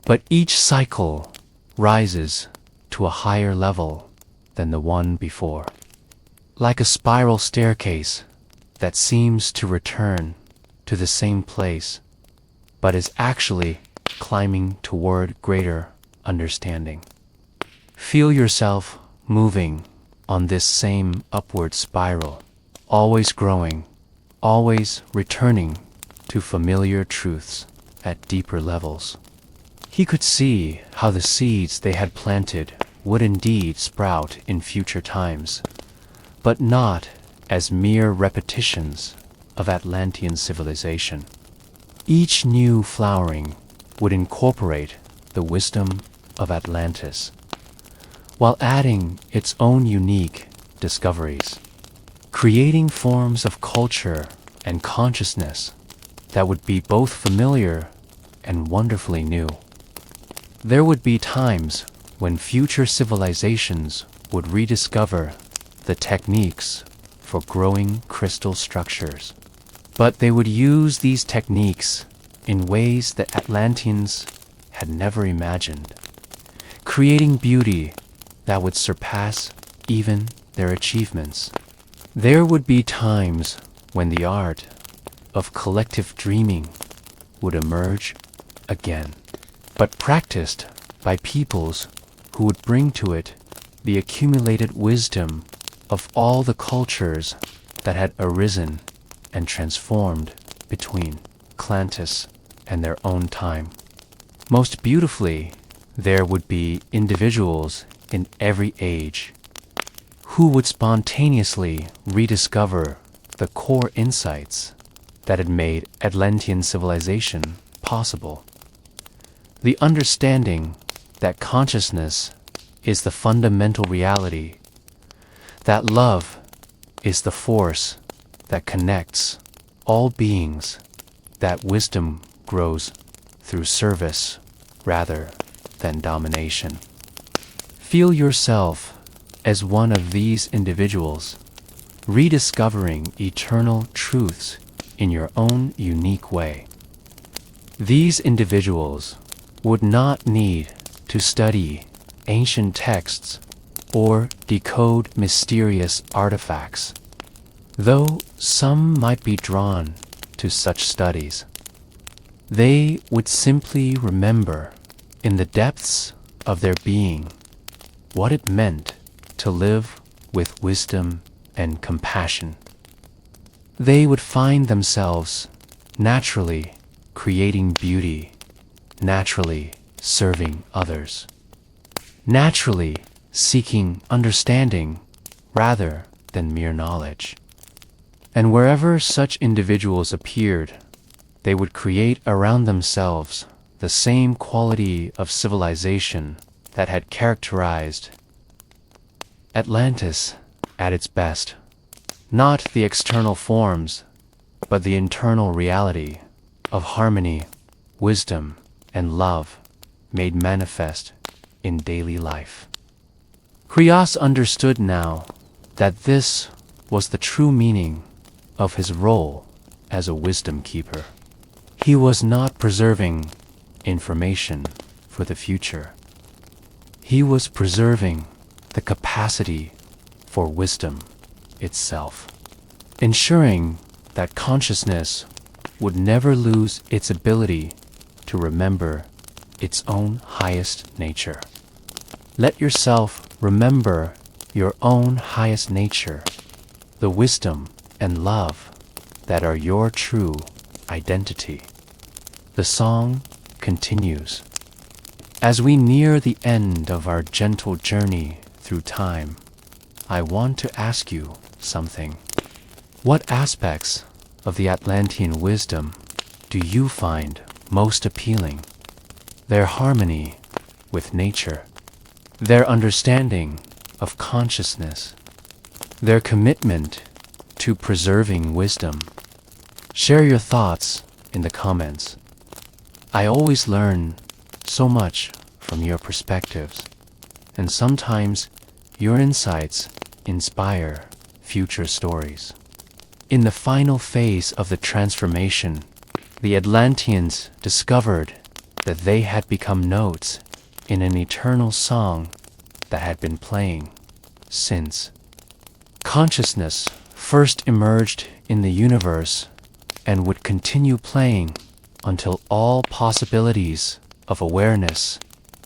but each cycle rises to a higher level than the one before. Like a spiral staircase that seems to return to the same place, but is actually climbing toward greater understanding. Feel yourself moving on this same upward spiral, always growing, always returning to familiar truths at deeper levels. He could see how the seeds they had planted would indeed sprout in future times, but not as mere repetitions of Atlantean civilization. Each new flowering would incorporate the wisdom of Atlantis, while adding its own unique discoveries, creating forms of culture and consciousness that would be both familiar and wonderfully new. There would be times when future civilizations would rediscover the techniques for growing crystal structures, but they would use these techniques in ways that Atlanteans had never imagined, creating beauty that would surpass even their achievements. There would be times when the art of collective dreaming would emerge again, but practiced by peoples who would bring to it the accumulated wisdom of all the cultures that had arisen and transformed between Atlantis and their own time. Most beautifully, there would be individuals in every age who would spontaneously rediscover the core insights that had made Atlantean civilization possible. The understanding that consciousness is the fundamental reality, that love is the force that connects all beings, that wisdom grows through service rather than domination. Feel yourself as one of these individuals, rediscovering eternal truths in your own unique way. These individuals would not need to study ancient texts or decode mysterious artifacts, though some might be drawn to such studies. They would simply remember in the depths of their being what it meant to live with wisdom and compassion. They would find themselves naturally creating beauty, naturally serving others, naturally seeking understanding rather than mere knowledge. And wherever such individuals appeared, they would create around themselves the same quality of civilization that had characterized Atlantis at its best. Not the external forms, but the internal reality of harmony, wisdom, and love made manifest in daily life. Krios understood now that this was the true meaning of his role as a wisdom keeper. He was not preserving information for the future. He was preserving the capacity for wisdom itself, ensuring that consciousness would never lose its ability to remember its own highest nature. Let yourself remember your own highest nature, the wisdom and love that are your true identity. The song continues. As we near the end of our gentle journey through time, I want to ask you something. What aspects of the Atlantean wisdom do you find most appealing? Their harmony with nature, their understanding of consciousness, their commitment to preserving wisdom. Share your thoughts in the comments. I always learn so much from your perspectives, and sometimes your insights inspire future stories. In the final phase of the transformation, the Atlanteans discovered that they had become notes in an eternal song that had been playing since consciousness first emerged in the universe and would continue playing until all possibilities of awareness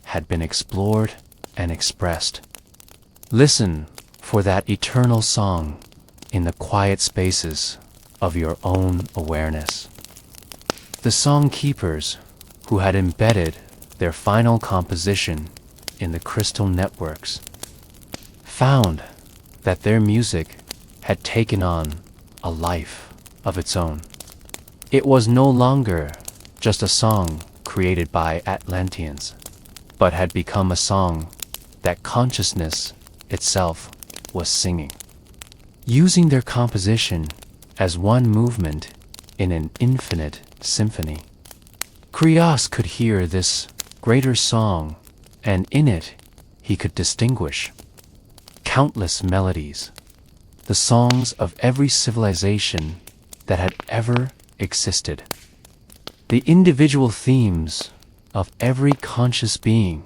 had been explored and expressed. Listen for that eternal song in the quiet spaces of your own awareness. The song keepers who had embedded their final composition in the crystal networks found that their music had taken on a life of its own. It was no longer just a song created by Atlanteans, but had become a song that consciousness itself was singing, using their composition as one movement in an infinite symphony. Krios could hear this greater song, and in it he could distinguish countless melodies, the songs of every civilization that had ever existed, the individual themes of every conscious being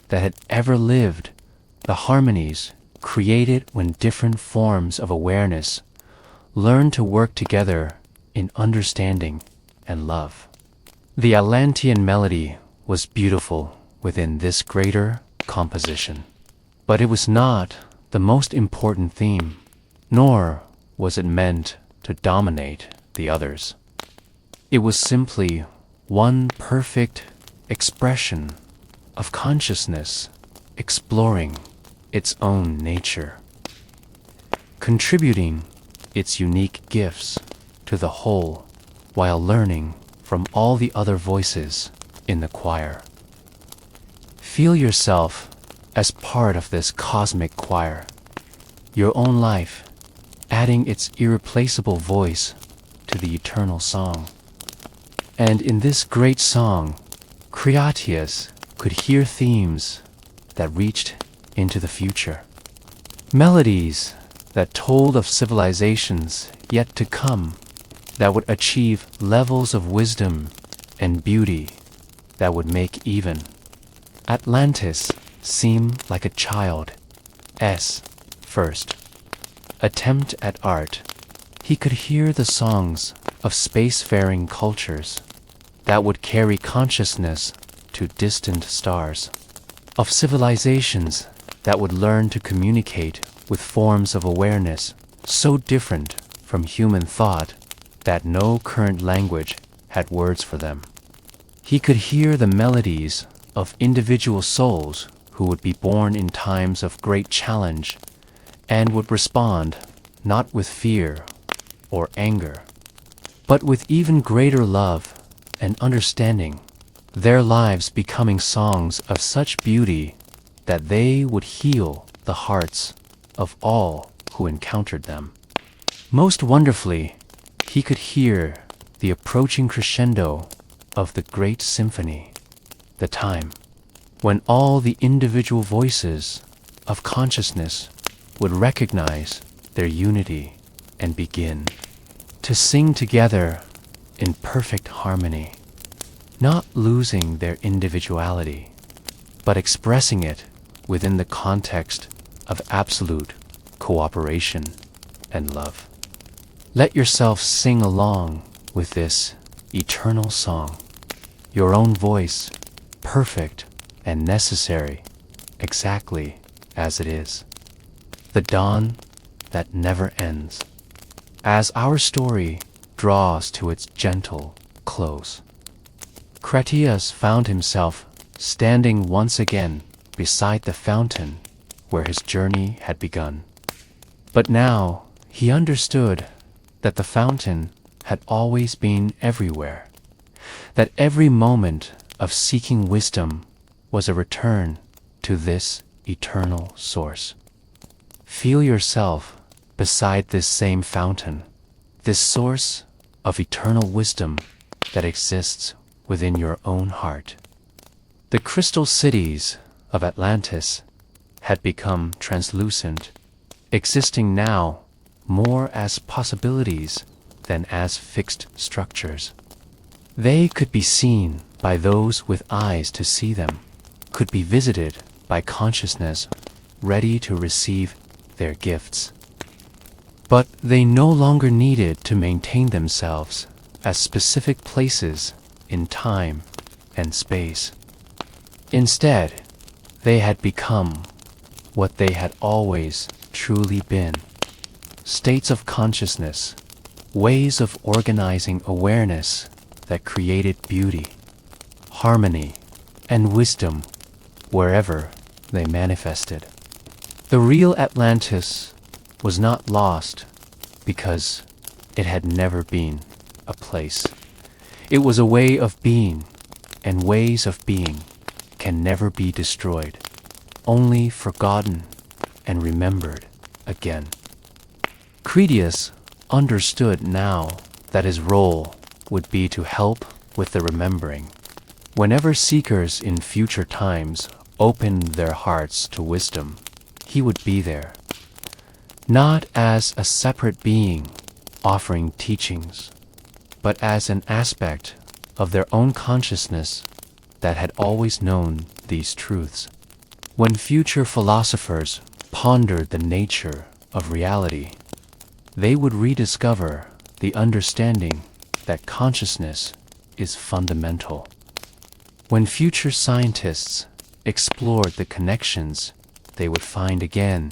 that had ever lived, the harmonies created when different forms of awareness learned to work together in understanding and love. The Atlantean melody was beautiful within this greater composition, but it was not the most important theme, nor was it meant to dominate the others. It was simply one perfect expression of consciousness exploring its own nature, contributing its unique gifts to the whole while learning from all the other voices in the choir. Feel yourself as part of this cosmic choir, your own life adding its irreplaceable voice to the eternal song. And in this great song, Krios could hear themes that reached into the future, melodies that told of civilizations yet to come that would achieve levels of wisdom and beauty that would make even Atlantis seem like a child's first attempt at art. He could hear the songs of spacefaring cultures that would carry consciousness to distant stars, of civilizations that would learn to communicate with forms of awareness so different from human thought that no current language had words for them. He could hear the melodies of individual souls who would be born in times of great challenge and would respond not with fear or anger, but with even greater love and understanding, their lives becoming songs of such beauty that they would heal the hearts of all who encountered them. Most wonderfully, he could hear the approaching crescendo of the great symphony, the time when all the individual voices of consciousness would recognize their unity and begin to sing together in perfect harmony, not losing their individuality, but expressing it within the context of absolute cooperation and love. Let yourself sing along with this eternal song, your own voice, perfect and necessary, exactly as it is. The dawn that never ends. As our story draws to its gentle close, Critias found himself standing once again beside the fountain where his journey had begun. But now he understood that the fountain had always been everywhere, that every moment of seeking wisdom was a return to this eternal source. Feel yourself beside this same fountain, this source of eternal wisdom that exists within your own heart. The crystal cities of Atlantis had become translucent, existing now more as possibilities than as fixed structures. They could be seen by those with eyes to see them, could be visited by consciousness ready to receive their gifts. But they no longer needed to maintain themselves as specific places in time and space. Instead, they had become what they had always truly been: states of consciousness, ways of organizing awareness that created beauty, harmony, and wisdom wherever they manifested. The real Atlantis was not lost because it had never been a place. It was a way of being, and ways of being can never be destroyed, only forgotten and remembered again. Critias understood now that his role would be to help with the remembering. Whenever seekers in future times opened their hearts to wisdom, he would be there, not as a separate being offering teachings, but as an aspect of their own consciousness that had always known these truths. When future philosophers pondered the nature of reality, they would rediscover the understanding that consciousness is fundamental. When future scientists explored the connections, they would find again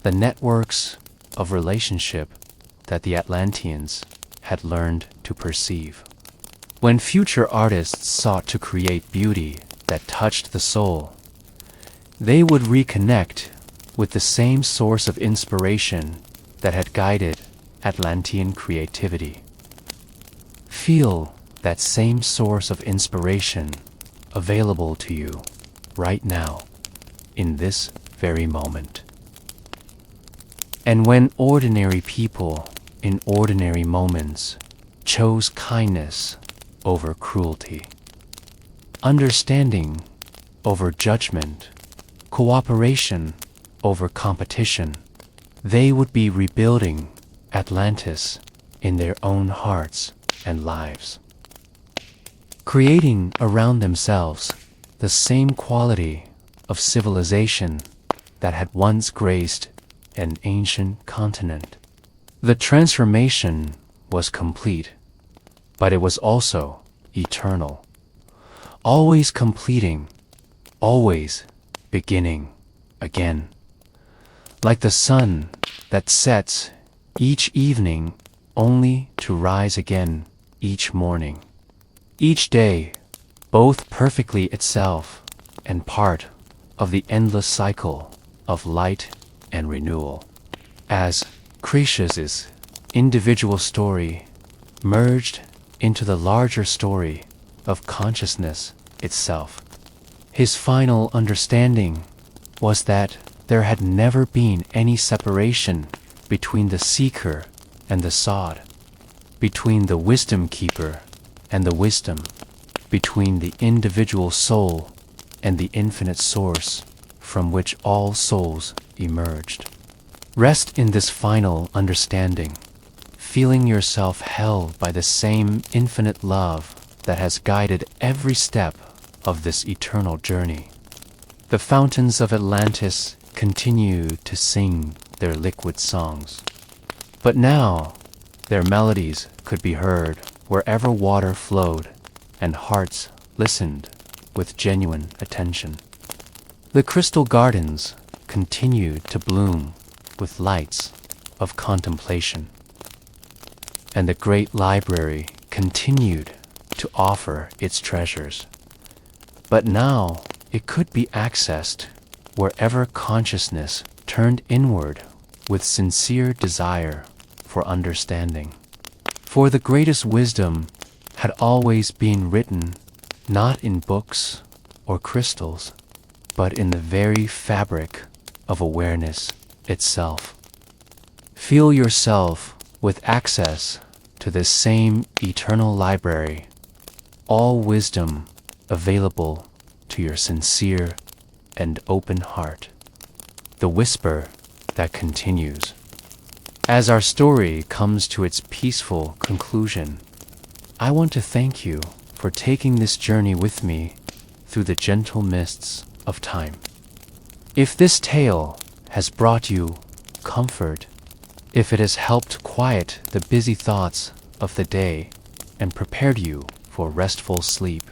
the networks of relationship that the Atlanteans had learned to perceive. When future artists sought to create beauty that touched the soul, they would reconnect with the same source of inspiration that had guided Atlantean creativity. Feel that same source of inspiration available to you right now, in this very moment. And when ordinary people in ordinary moments chose kindness over cruelty, understanding over judgment, cooperation over competition, they would be rebuilding Atlantis in their own hearts and lives, creating around themselves the same quality of civilization that had once graced an ancient continent. The transformation was complete, but it was also eternal, always completing, always beginning again. Like the sun that sets each evening only to rise again each morning. Each day, both perfectly itself and part of the endless cycle of light and renewal. As Cretius's individual story merged into the larger story of consciousness itself, his final understanding was that there had never been any separation between the seeker and the sought, between the wisdom keeper and the wisdom, between the individual soul and the infinite source from which all souls emerged. Rest in this final understanding, feeling yourself held by the same infinite love that has guided every step of this eternal journey. The fountains of Atlantis continue to sing their liquid songs, but now their melodies could be heard wherever water flowed and hearts listened with genuine attention. The crystal gardens continued to bloom with lights of contemplation, and the great library continued to offer its treasures. But now it could be accessed wherever consciousness turned inward with sincere desire for understanding. For the greatest wisdom had always been written not in books or crystals, but in the very fabric of awareness itself. Feel yourself with access to this same eternal library, all wisdom available to your sincere and open heart. The whisper that continues. As our story comes to its peaceful conclusion, I want to thank you for taking this journey with me through the gentle mists of time. If this tale has brought you comfort, if it has helped quiet the busy thoughts of the day and prepared you for restful sleep,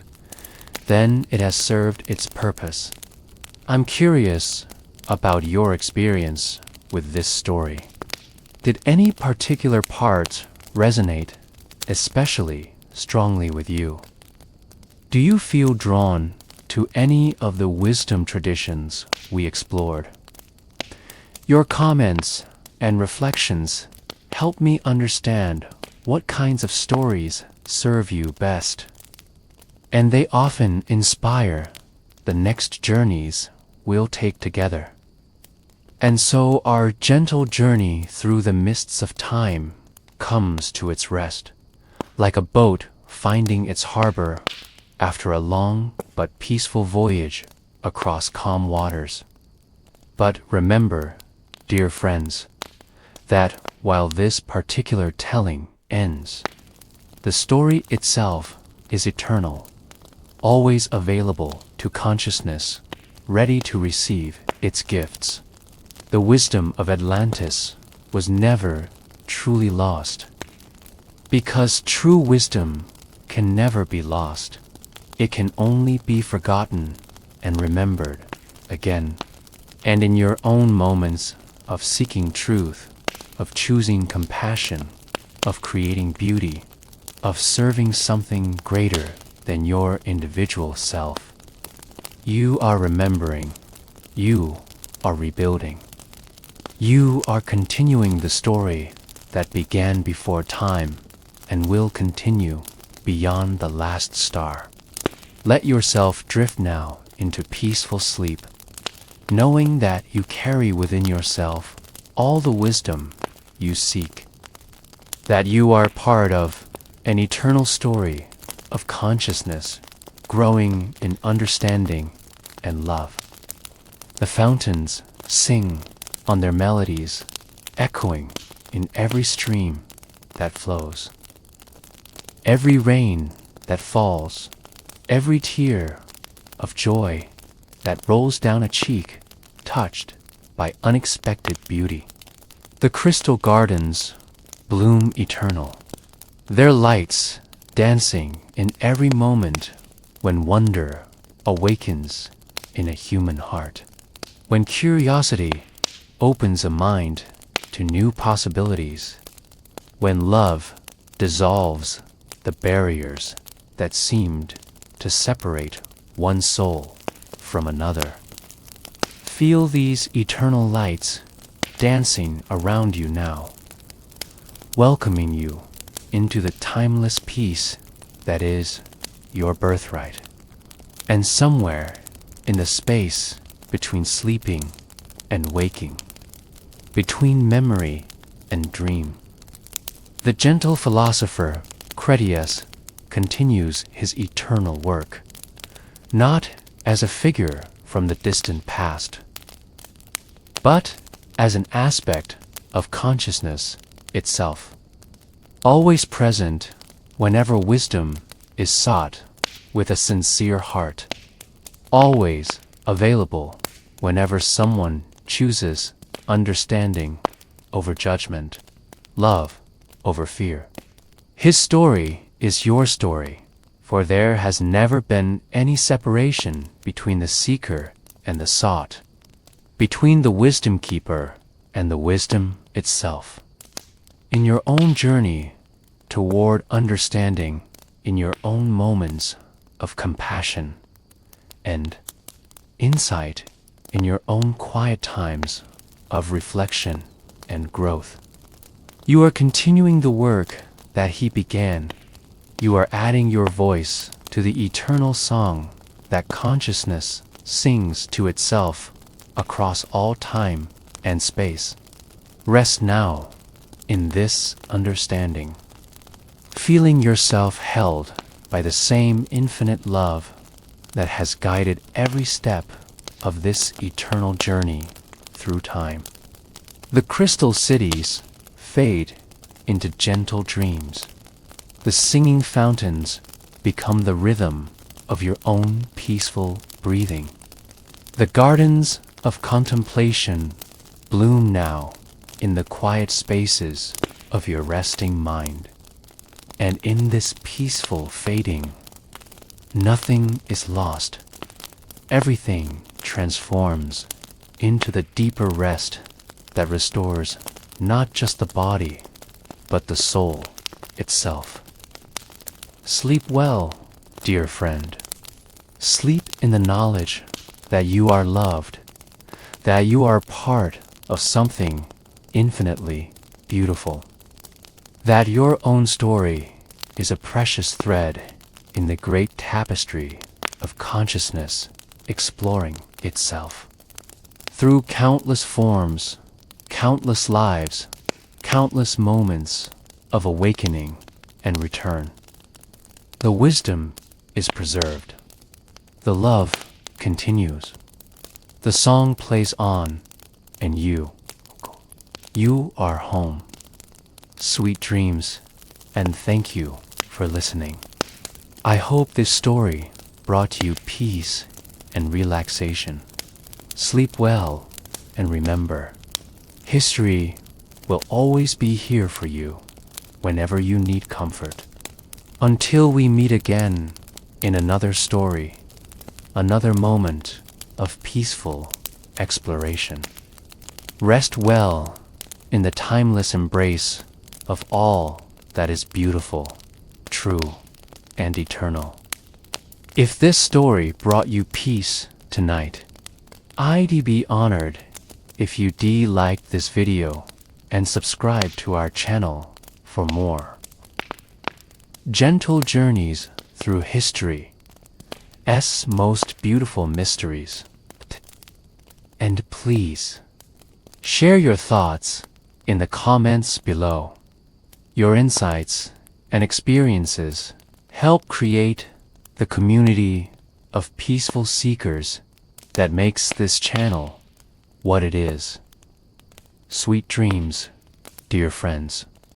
then it has served its purpose. I'm curious about your experience with this story. Did any particular part resonate especially strongly with you? Do you feel drawn to any of the wisdom traditions we explored? Your comments and reflections help me understand what kinds of stories serve you best, and they often inspire the next journeys we'll take together. And so our gentle journey through the mists of time comes to its rest, like a boat finding its harbor after a long but peaceful voyage across calm waters. But remember, dear friends, that while this particular telling ends, the story itself is eternal, always available to consciousness, ready to receive its gifts. The wisdom of Atlantis was never truly lost, because true wisdom can never be lost. It can only be forgotten and remembered again. And in your own moments of seeking truth, of choosing compassion, of creating beauty, of serving something greater than your individual self, you are remembering, you are rebuilding. You are continuing the story that began before time and will continue beyond the last star. Let yourself drift now into peaceful sleep, knowing that you carry within yourself all the wisdom you seek, that you are part of an eternal story of consciousness growing in understanding and love. The fountains sing on their melodies, echoing in every stream that flows. Every rain that falls, every tear of joy that rolls down a cheek touched by unexpected beauty. The crystal gardens bloom eternal, their lights dancing in every moment when wonder awakens in a human heart, when curiosity opens a mind to new possibilities, when love dissolves the barriers that seemed to separate one soul from from another. Feel these eternal lights dancing around you now, welcoming you into the timeless peace that is your birthright. And somewhere in the space between sleeping and waking, between memory and dream, the gentle philosopher Critias continues his eternal work, not as a figure from the distant past, but as an aspect of consciousness itself, always present whenever wisdom is sought with a sincere heart, always available whenever someone chooses understanding over judgment, love over fear. His story is your story, for there has never been any separation between the seeker and the sought, between the wisdom keeper and the wisdom itself. In your own journey toward understanding, in your own moments of compassion and insight, in your own quiet times of reflection and growth, you are continuing the work that he began. You are adding your voice to the eternal song that consciousness sings to itself across all time and space. Rest now in this understanding, feeling yourself held by the same infinite love that has guided every step of this eternal journey through time. The crystal cities fade into gentle dreams. The singing fountains become the rhythm of your own peaceful breathing. The gardens of contemplation bloom now in the quiet spaces of your resting mind. And in this peaceful fading, nothing is lost. Everything transforms into the deeper rest that restores not just the body, but the soul itself. Sleep well, dear friend. Sleep in the knowledge that you are loved, that you are part of something infinitely beautiful, that your own story is a precious thread in the great tapestry of consciousness exploring itself. Through countless forms, countless lives, countless moments of awakening and return, the wisdom is preserved. The love continues. The song plays on, and you are home. Sweet dreams, and thank you for listening. I hope this story brought you peace and relaxation. Sleep well, and remember, history will always be here for you whenever you need comfort. Until we meet again in another story, another moment of peaceful exploration. Rest well in the timeless embrace of all that is beautiful, true, and eternal. If this story brought you peace tonight, I'd be honored if you liked this video and subscribe to our channel for more gentle journeys through history's most beautiful mysteries. And please, share your thoughts in the comments below. Your insights and experiences help create the community of peaceful seekers that makes this channel what it is. Sweet dreams, dear friends.